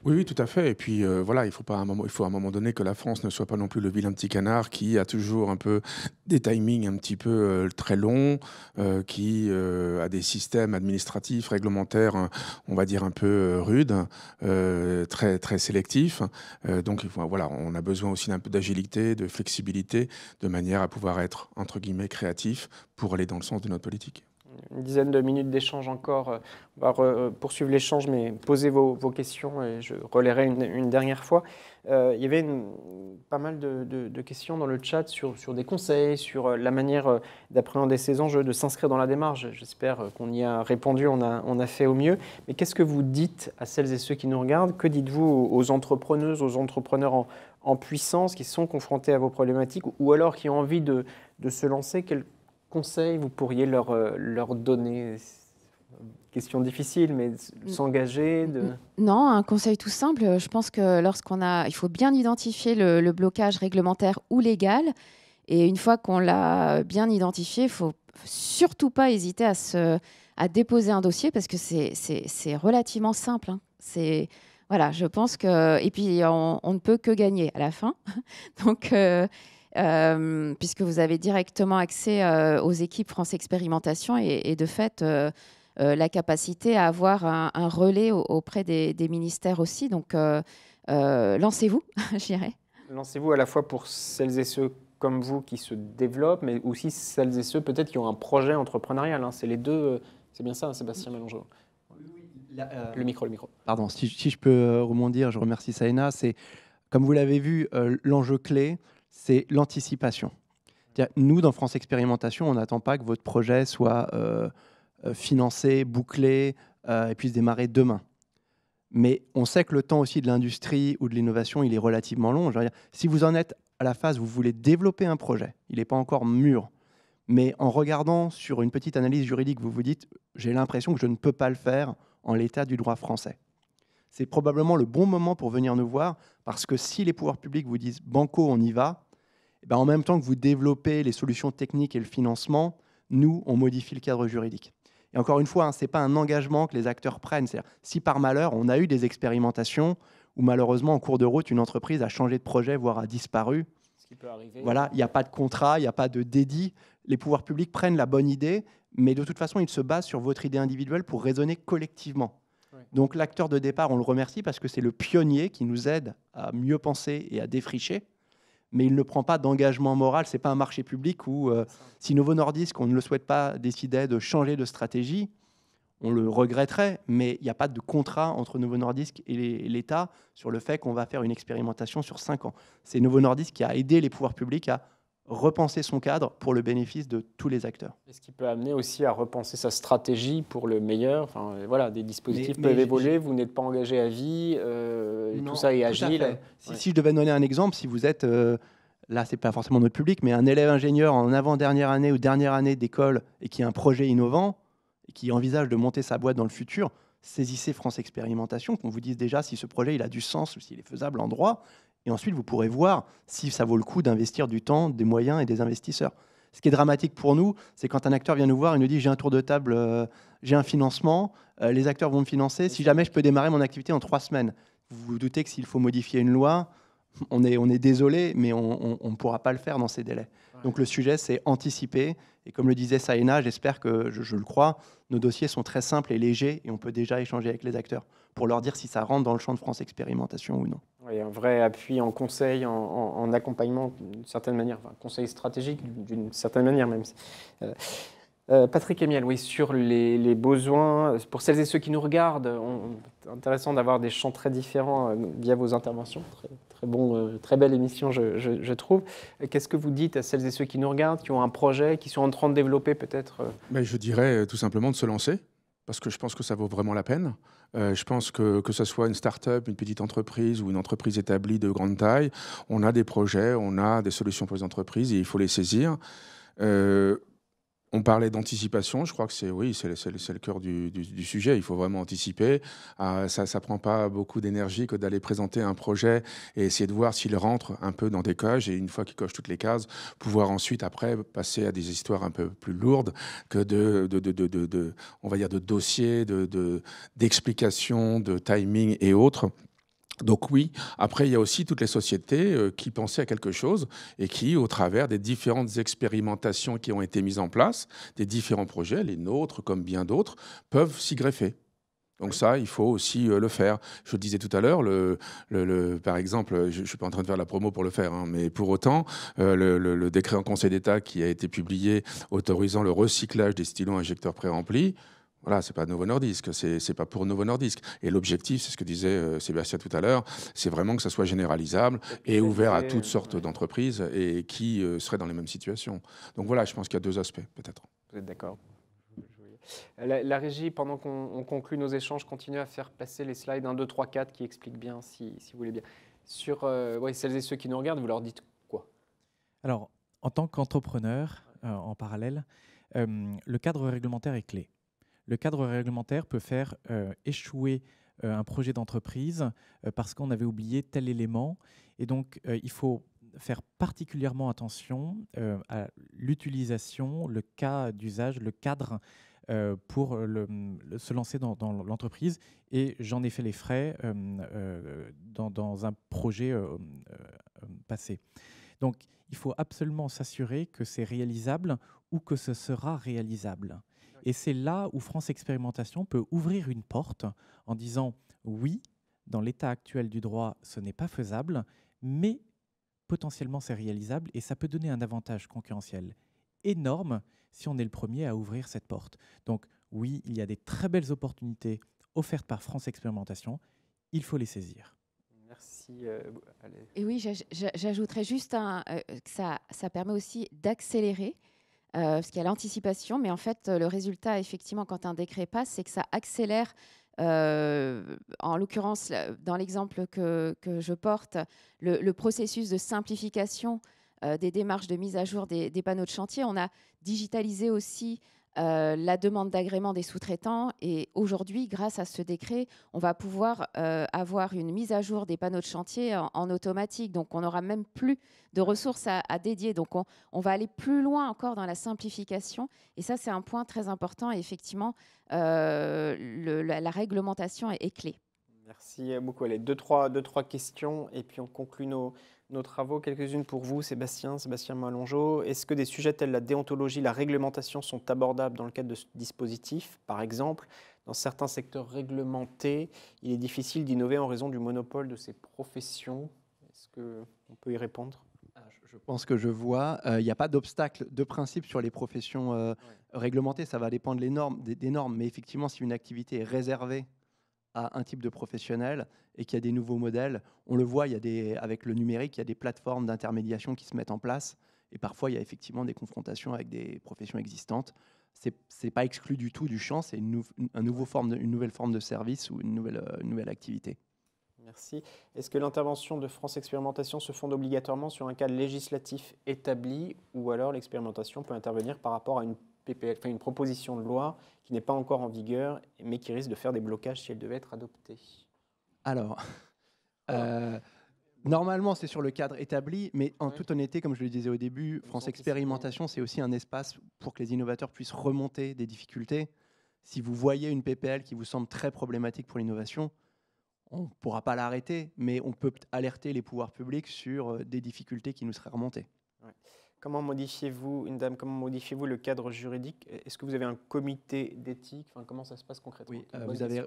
Oui, tout à fait. Et puis il faut à un moment donné que la France ne soit pas non plus le vilain petit canard qui a toujours un peu des timings un petit peu très longs, qui a des systèmes administratifs, réglementaires, on va dire un peu rudes, très, très sélectifs. Donc on a besoin aussi d'un peu d'agilité, de flexibilité, de manière à pouvoir être, entre guillemets, créatif pour aller dans le sens de notre politique. Une dizaine de minutes d'échange encore. On va poursuivre l'échange, mais posez vos questions et je relayerai une dernière fois. Il y avait pas mal de questions dans le chat sur des conseils, sur la manière d'appréhender ces enjeux, de s'inscrire dans la démarche. J'espère qu'on y a répondu, on a fait au mieux. Mais qu'est-ce que vous dites à celles et ceux qui nous regardent? Que dites-vous aux entrepreneuses, aux entrepreneurs en puissance qui sont confrontés à vos problématiques ou alors qui ont envie de se lancer? Quels conseils vous pourriez leur donner? Question difficile, mais s'engager Non, un conseil tout simple. Je pense que il faut bien identifier le blocage réglementaire ou légal. Et une fois qu'on l'a bien identifié, il ne faut surtout pas hésiter à déposer un dossier parce que c'est relativement simple. Hein. Voilà, je pense que... Et puis, on ne peut que gagner à la fin. Donc... puisque vous avez directement accès aux équipes France Expérimentation et de fait la capacité à avoir un relais auprès des ministères aussi. Donc lancez-vous, je dirais. Lancez-vous à la fois pour celles et ceux comme vous qui se développent, mais aussi celles et ceux peut-être qui ont un projet entrepreneurial. Hein. C'est les deux. C'est bien ça, Sébastien Mélangeau. Le micro. Pardon, si je peux rebondir, je remercie Saïna. C'est, comme vous l'avez vu, l'enjeu clé, c'est l'anticipation. Nous, dans France Expérimentation, on n'attend pas que votre projet soit financé, bouclé et puisse démarrer demain. Mais on sait que le temps aussi de l'industrie ou de l'innovation, il est relativement long. Je veux dire, si vous en êtes à la phase où vous voulez développer un projet, il n'est pas encore mûr, mais en regardant sur une petite analyse juridique, vous vous dites « j'ai l'impression que je ne peux pas le faire en l'état du droit français ». C'est probablement le bon moment pour venir nous voir, parce que si les pouvoirs publics vous disent « banco, on y va », en même temps que vous développez les solutions techniques et le financement, nous, on modifie le cadre juridique. Et encore une fois, ce n'est pas un engagement que les acteurs prennent. C'est-à-dire, si par malheur, on a eu des expérimentations où malheureusement, en cours de route, une entreprise a changé de projet, voire a disparu, ce qui peut arriver. Voilà, il n'y a pas de contrat, il n'y a pas de dédit. Les pouvoirs publics prennent la bonne idée, mais de toute façon, ils se basent sur votre idée individuelle pour raisonner collectivement. Ouais. Donc l'acteur de départ, on le remercie parce que c'est le pionnier qui nous aide à mieux penser et à défricher. Mais il ne prend pas d'engagement moral. Ce n'est pas un marché public où, si Novo Nordisk, on ne le souhaite pas, décidait de changer de stratégie, on le regretterait, mais il n'y a pas de contrat entre Novo Nordisk et l'État sur le fait qu'on va faire une expérimentation sur 5 ans. C'est Novo Nordisk qui a aidé les pouvoirs publics à repenser son cadre pour le bénéfice de tous les acteurs. Est-ce qui peut amener aussi à repenser sa stratégie pour le meilleur? Enfin, voilà, des dispositifs Mais peuvent évoluer, vous n'êtes pas engagé à vie, Non, tout ça est tout à agile. fait. Si je devais donner un exemple, si vous êtes, là c'est pas forcément notre public, mais un élève ingénieur en avant-dernière année ou dernière année d'école et qui a un projet innovant et qui envisage de monter sa boîte dans le futur, saisissez France Expérimentation, qu'on vous dise déjà si ce projet il a du sens ou s'il est faisable en droit. Et ensuite, vous pourrez voir si ça vaut le coup d'investir du temps, des moyens et des investisseurs. Ce qui est dramatique pour nous, c'est quand un acteur vient nous voir et nous dit « j'ai un tour de table, j'ai un financement, les acteurs vont me financer, si jamais je peux démarrer mon activité en 3 semaines ». Vous vous doutez que s'il faut modifier une loi, on est désolé, mais on ne pourra pas le faire dans ces délais. Ouais. Donc le sujet, c'est anticiper. Et comme le disait Saïna, j'espère que, je le crois, nos dossiers sont très simples et légers et on peut déjà échanger avec les acteurs pour leur dire si ça rentre dans le champ de France Expérimentation ou non. Oui, un vrai appui en conseil, en accompagnement d'une certaine manière, enfin, conseil stratégique d'une certaine manière même. Patrick Amiel, oui, sur les besoins, pour celles et ceux qui nous regardent, c'est intéressant d'avoir des champs très différents via vos interventions. Très belle émission, je trouve. Qu'est-ce que vous dites à celles et ceux qui nous regardent, qui ont un projet, qui sont en train de développer peut-être Je dirais tout simplement de se lancer, parce que je pense que ça vaut vraiment la peine. Je pense que ce soit une start-up, une petite entreprise ou une entreprise établie de grande taille, on a des projets, on a des solutions pour les entreprises et il faut les saisir. On parlait d'anticipation, je crois que c'est le cœur du sujet. Il faut vraiment anticiper. Ça ne prend pas beaucoup d'énergie que d'aller présenter un projet et essayer de voir s'il rentre un peu dans des cases. Et une fois qu'il coche toutes les cases, pouvoir ensuite, après, passer à des histoires un peu plus lourdes que on va dire de dossiers, d'explications, de timing et autres. Donc oui, après il y a aussi toutes les sociétés qui pensaient à quelque chose et qui, au travers des différentes expérimentations qui ont été mises en place, des différents projets, les nôtres comme bien d'autres, peuvent s'y greffer. Donc ça, il faut aussi le faire. Je le disais tout à l'heure, par exemple, je ne suis pas en train de faire la promo pour le faire, hein, mais pour autant, le décret en Conseil d'État qui a été publié autorisant le recyclage des stylos injecteurs pré-remplis, voilà, c'est pas Novo Nordisk, c'est pas pour Novo Nordisk. Et l'objectif, c'est ce que disait Sébastien tout à l'heure, c'est vraiment que ça soit généralisable et ouvert à toutes sortes d'entreprises et qui seraient dans les mêmes situations. Donc voilà, je pense qu'il y a 2 aspects, peut-être. Vous êtes d'accord? La régie, pendant qu'on conclut nos échanges, continue à faire passer les slides 1, 2, 3, 4 qui expliquent bien, si vous voulez bien. Sur celles et ceux qui nous regardent, vous leur dites quoi? Alors, en tant qu'entrepreneur, en parallèle, le cadre réglementaire est clé. Le cadre réglementaire peut faire échouer un projet d'entreprise parce qu'on avait oublié tel élément. Et donc, il faut faire particulièrement attention à l'utilisation, le cas d'usage, le cadre pour se lancer dans l'entreprise. Et j'en ai fait les frais dans un projet passé. Donc, il faut absolument s'assurer que c'est réalisable ou que ce sera réalisable. Et c'est là où France Expérimentation peut ouvrir une porte en disant oui, dans l'état actuel du droit, ce n'est pas faisable, mais potentiellement c'est réalisable et ça peut donner un avantage concurrentiel énorme si on est le premier à ouvrir cette porte. Donc oui, il y a des très belles opportunités offertes par France Expérimentation, il faut les saisir. Merci. Et oui, j'ajouterais juste que ça permet aussi d'accélérer. Parce qu'il y a l'anticipation, mais en fait, le résultat, effectivement, quand un décret passe, c'est que ça accélère, en l'occurrence, dans l'exemple que je porte, le processus de simplification des démarches de mise à jour des panneaux de chantier. On a digitalisé aussi la demande d'agrément des sous-traitants et aujourd'hui, grâce à ce décret, on va pouvoir avoir une mise à jour des panneaux de chantier en automatique. Donc, on n'aura même plus de ressources à dédier. Donc, on va aller plus loin encore dans la simplification et ça, c'est un point très important et effectivement, la réglementation est clé. Merci beaucoup. Allez, deux, trois questions et puis on conclut nos travaux. Quelques-unes pour vous, Sébastien Malongeau. Est-ce que des sujets tels la déontologie, la réglementation sont abordables dans le cadre de ce dispositif? Par exemple, dans certains secteurs réglementés, il est difficile d'innover en raison du monopole de ces professions. Est-ce qu'on peut y répondre? Je pense que je vois. Il n'y a pas d'obstacle de principe sur les professions réglementées. Ça va dépendre des normes. Mais effectivement, si une activité est réservée à un type de professionnel et qu'il y a des nouveaux modèles, on le voit, avec le numérique, il y a des plateformes d'intermédiation qui se mettent en place Et parfois, il y a effectivement des confrontations avec des professions existantes. Ce n'est pas exclu du tout du champ, c'est une nouvelle forme de service ou une nouvelle activité. Merci. Est-ce que l'intervention de France Expérimentation se fonde obligatoirement sur un cadre législatif établi ou alors l'expérimentation peut intervenir par rapport à une PPL, enfin une proposition de loi qui n'est pas encore en vigueur mais qui risque de faire des blocages si elle devait être adoptée? Alors, normalement, c'est sur le cadre établi, mais en toute honnêteté, comme je le disais au début, France Expérimentation, c'est aussi un espace pour que les innovateurs puissent remonter des difficultés. Si vous voyez une PPL qui vous semble très problématique pour l'innovation, on ne pourra pas l'arrêter, mais on peut alerter les pouvoirs publics sur des difficultés qui nous seraient remontées. Ouais. Comment modifiez-vous le cadre juridique? Est-ce que vous avez un comité d'éthique? Enfin, comment ça se passe concrètement? Oui,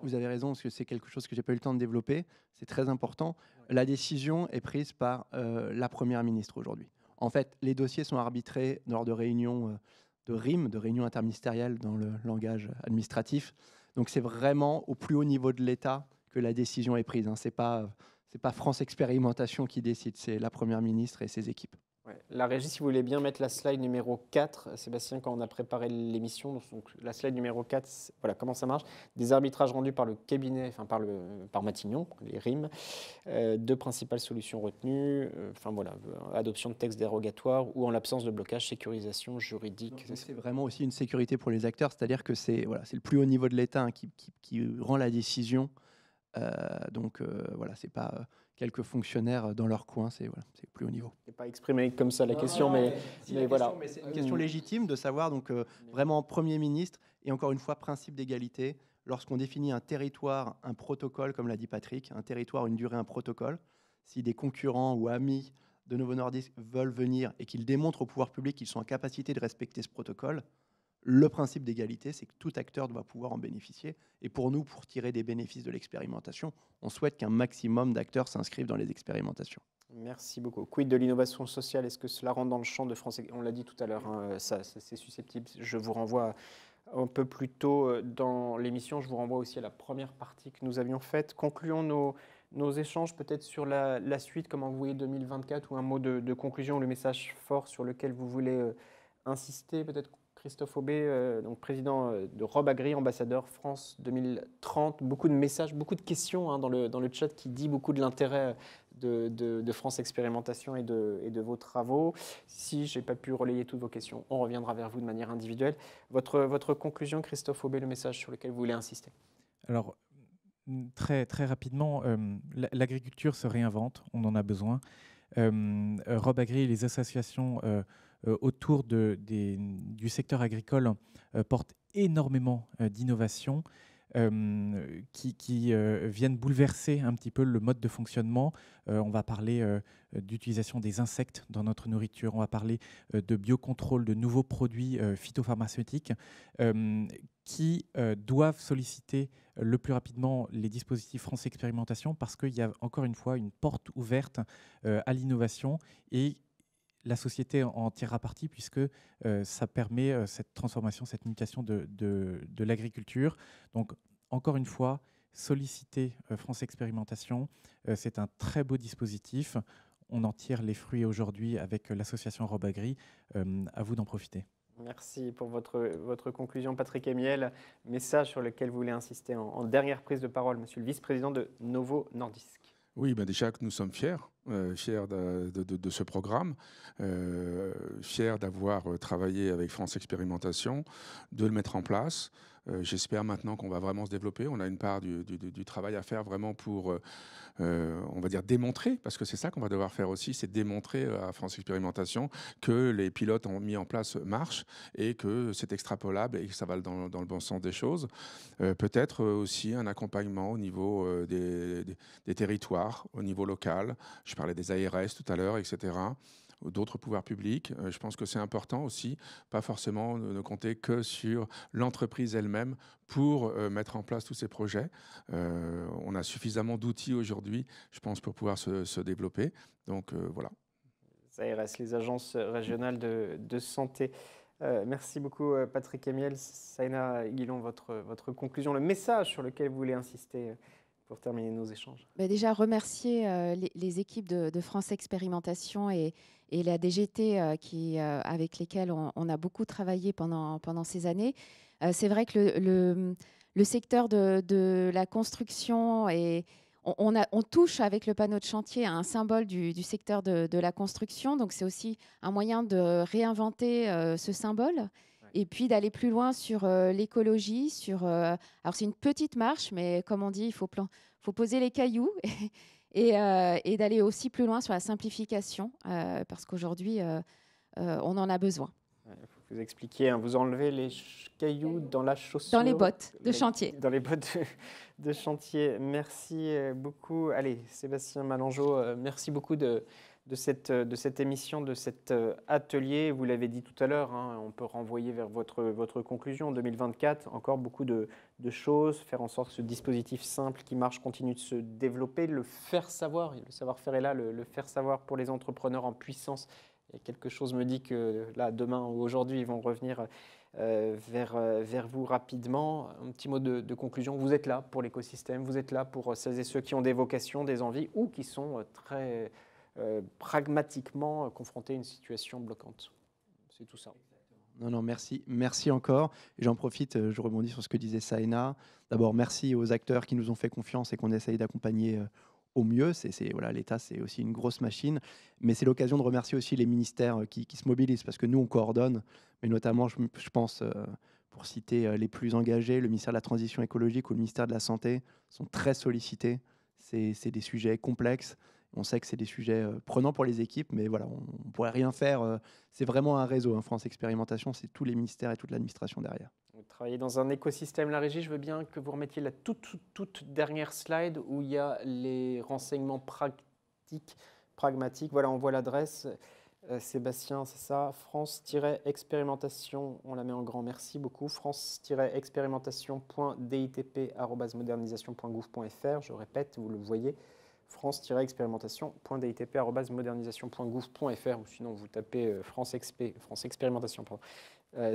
vous avez raison, parce que c'est quelque chose que je n'ai pas eu le temps de développer. C'est très important. Ouais. La décision est prise par la Première ministre aujourd'hui. En fait, les dossiers sont arbitrés lors de réunions de RIM, de réunions interministérielles dans le langage administratif. Donc c'est vraiment au plus haut niveau de l'État que la décision est prise. Ce n'est pas France Expérimentation qui décide, c'est la Première ministre et ses équipes. Ouais. La régie, si vous voulez bien mettre la slide numéro 4, Sébastien, quand on a préparé l'émission, donc la slide numéro 4, voilà comment ça marche. Des arbitrages rendus par le cabinet, enfin par Matignon, les RIM, deux principales solutions retenues, voilà, adoption de textes dérogatoires ou en l'absence de blocage, sécurisation juridique. C'est vraiment aussi une sécurité pour les acteurs, c'est-à-dire que c'est le plus haut niveau de l'État qui rend la décision. C'est pas quelques fonctionnaires dans leur coin, c'est plus haut niveau. C'est pas exprimé comme ça la question, mais voilà. C'est une question légitime de savoir, vraiment Premier ministre, et encore une fois, principe d'égalité. Lorsqu'on définit un territoire, un protocole, comme l'a dit Patrick, un territoire, une durée, un protocole, si des concurrents ou amis de Novo Nordisk veulent venir et qu'ils démontrent au pouvoir public qu'ils sont en capacité de respecter ce protocole, le principe d'égalité, c'est que tout acteur doit pouvoir en bénéficier. Et pour nous, pour tirer des bénéfices de l'expérimentation, on souhaite qu'un maximum d'acteurs s'inscrivent dans les expérimentations. Merci beaucoup. Quid de l'innovation sociale? Est-ce que cela rentre dans le champ de France? On l'a dit tout à l'heure, ça c'est susceptible. Je vous renvoie un peu plus tôt dans l'émission. Je vous renvoie aussi à la première partie que nous avions faite. Concluons nos échanges peut-être sur la suite, comment vous voyez 2024, ou un mot de conclusion, le message fort sur lequel vous voulez insister, peut-être Christophe Aubé, donc président de RobAgri, ambassadeur France 2030. Beaucoup de messages, beaucoup de questions dans le chat qui dit beaucoup de l'intérêt de France Expérimentation et de vos travaux. Si je n'ai pas pu relayer toutes vos questions, on reviendra vers vous de manière individuelle. Votre conclusion, Christophe Aubé, le message sur lequel vous voulez insister? Alors, très, très rapidement, l'agriculture se réinvente, on en a besoin. RobAgri et les associations autour du secteur agricole portent énormément d'innovations qui viennent bouleverser un petit peu le mode de fonctionnement. On va parler d'utilisation des insectes dans notre nourriture, on va parler de biocontrôle, de nouveaux produits phytopharmaceutiques qui doivent solliciter le plus rapidement les dispositifs France Expérimentation parce qu'il y a encore une fois une porte ouverte à l'innovation et la société en tirera parti puisque ça permet cette transformation, cette mutation de l'agriculture. Donc, encore une fois, solliciter France Expérimentation, c'est un très beau dispositif. On en tire les fruits aujourd'hui avec l'association RobAgri. À vous d'en profiter. Merci pour votre conclusion, Patrick Amiel. Message sur lequel vous voulez insister en dernière prise de parole, monsieur le vice-président de Novo Nordisk. Oui, déjà que nous sommes fiers de ce programme, fiers d'avoir travaillé avec France Expérimentation, de le mettre en place. J'espère maintenant qu'on va vraiment se développer. On a une part du travail à faire vraiment pour, on va dire, démontrer, parce que c'est ça qu'on va devoir faire aussi, c'est démontrer à France Expérimentation que les pilotes ont mis en place marchent et que c'est extrapolable et que ça va dans le bon sens des choses. Peut-être aussi un accompagnement au niveau des territoires, au niveau local. Je parlais des ARS tout à l'heure, etc., d'autres pouvoirs publics. Je pense que c'est important aussi, pas forcément ne compter que sur l'entreprise elle-même pour mettre en place tous ces projets. On a suffisamment d'outils aujourd'hui, je pense, pour pouvoir se développer. Donc voilà. Les ARS, les agences régionales de santé. Merci beaucoup Patrick Amiel. Saïna Guillon, votre conclusion, le message sur lequel vous voulez insister pour terminer nos échanges. Déjà, remercier les équipes de France Expérimentation et la DGT avec lesquelles on a beaucoup travaillé pendant ces années. C'est vrai que le secteur de la construction, on touche avec le panneau de chantier à un symbole du secteur de la construction. Donc, c'est aussi un moyen de réinventer ce symbole. Et puis d'aller plus loin sur l'écologie. Alors, c'est une petite marche, mais comme on dit, il faut poser les cailloux et d'aller aussi plus loin sur la simplification, parce qu'aujourd'hui, on en a besoin. Il faut vous expliquer, vous enlevez les cailloux dans la chaussure. Dans les bottes de chantier. Dans les bottes de chantier. Merci beaucoup. Allez, Sébastien Malangeau, merci beaucoup de cette émission, de cet atelier. Vous l'avez dit tout à l'heure, on peut renvoyer vers votre conclusion. 2024, encore beaucoup de choses, faire en sorte que ce dispositif simple qui marche continue de se développer, le faire savoir, le savoir-faire est là, le faire savoir pour les entrepreneurs en puissance. Et quelque chose me dit que là, demain ou aujourd'hui, ils vont revenir vers vous rapidement. Un petit mot de conclusion. Vous êtes là pour l'écosystème, vous êtes là pour celles et ceux qui ont des vocations, des envies ou qui sont très pragmatiquement confrontés à une situation bloquante. C'est tout ça. Non, merci. Merci encore. Et j'en profite, je rebondis sur ce que disait Saïna. D'abord, merci aux acteurs qui nous ont fait confiance et qu'on essaye d'accompagner au mieux. Voilà, l'État, c'est aussi une grosse machine. Mais c'est l'occasion de remercier aussi les ministères qui se mobilisent, parce que nous, on coordonne. Mais notamment, je pense, pour citer les plus engagés, le ministère de la Transition écologique ou le ministère de la Santé sont très sollicités. C'est des sujets complexes. On sait que c'est des sujets prenants pour les équipes, mais voilà, on ne pourrait rien faire. C'est vraiment un réseau. France Expérimentation, c'est tous les ministères et toute l'administration derrière. Vous travaillez dans un écosystème. La régie, je veux bien que vous remettiez la toute dernière slide où il y a les renseignements pragmatiques. Voilà, on voit l'adresse. Sébastien, c'est ça. France-expérimentation, on la met en grand. Merci beaucoup. France-expérimentation.ditp@modernisation.gouv.fr. Je répète, vous le voyez. France-expérimentation.ditp@modernisation.gouv.fr ou sinon vous tapez France Expérimentation.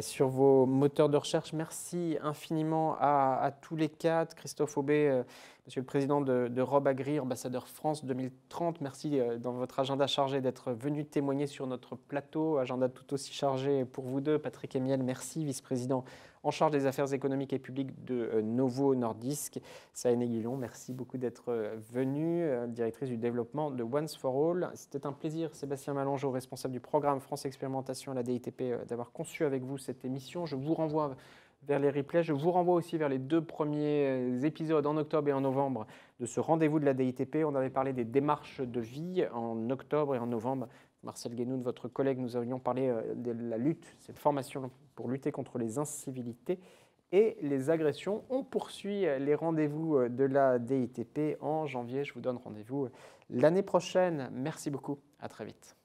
Sur vos moteurs de recherche. Merci infiniment à tous les quatre. Christophe Aubé, Monsieur le Président de Rob Agri, ambassadeur France 2030. Merci dans votre agenda chargé d'être venu témoigner sur notre plateau. Agenda tout aussi chargé pour vous deux. Patrick Amiel, merci, vice-président en charge des affaires économiques et publiques de Novo Nordisk. Saïna Guillon, merci beaucoup d'être venue, directrice du développement de Once for All. C'était un plaisir, Sébastien Malangeau, responsable du programme France Expérimentation à la DITP, d'avoir conçu avec vous cette émission. Je vous renvoie vers les replays. Je vous renvoie aussi vers les 2 premiers épisodes en octobre et en novembre de ce rendez-vous de la DITP. On avait parlé des démarches de vie en octobre et en novembre. Marcel Guénoun, votre collègue, nous avions parlé de la lutte, cette formation pour lutter contre les incivilités et les agressions. On poursuit les rendez-vous de la DITP en janvier. Je vous donne rendez-vous l'année prochaine. Merci beaucoup. À très vite.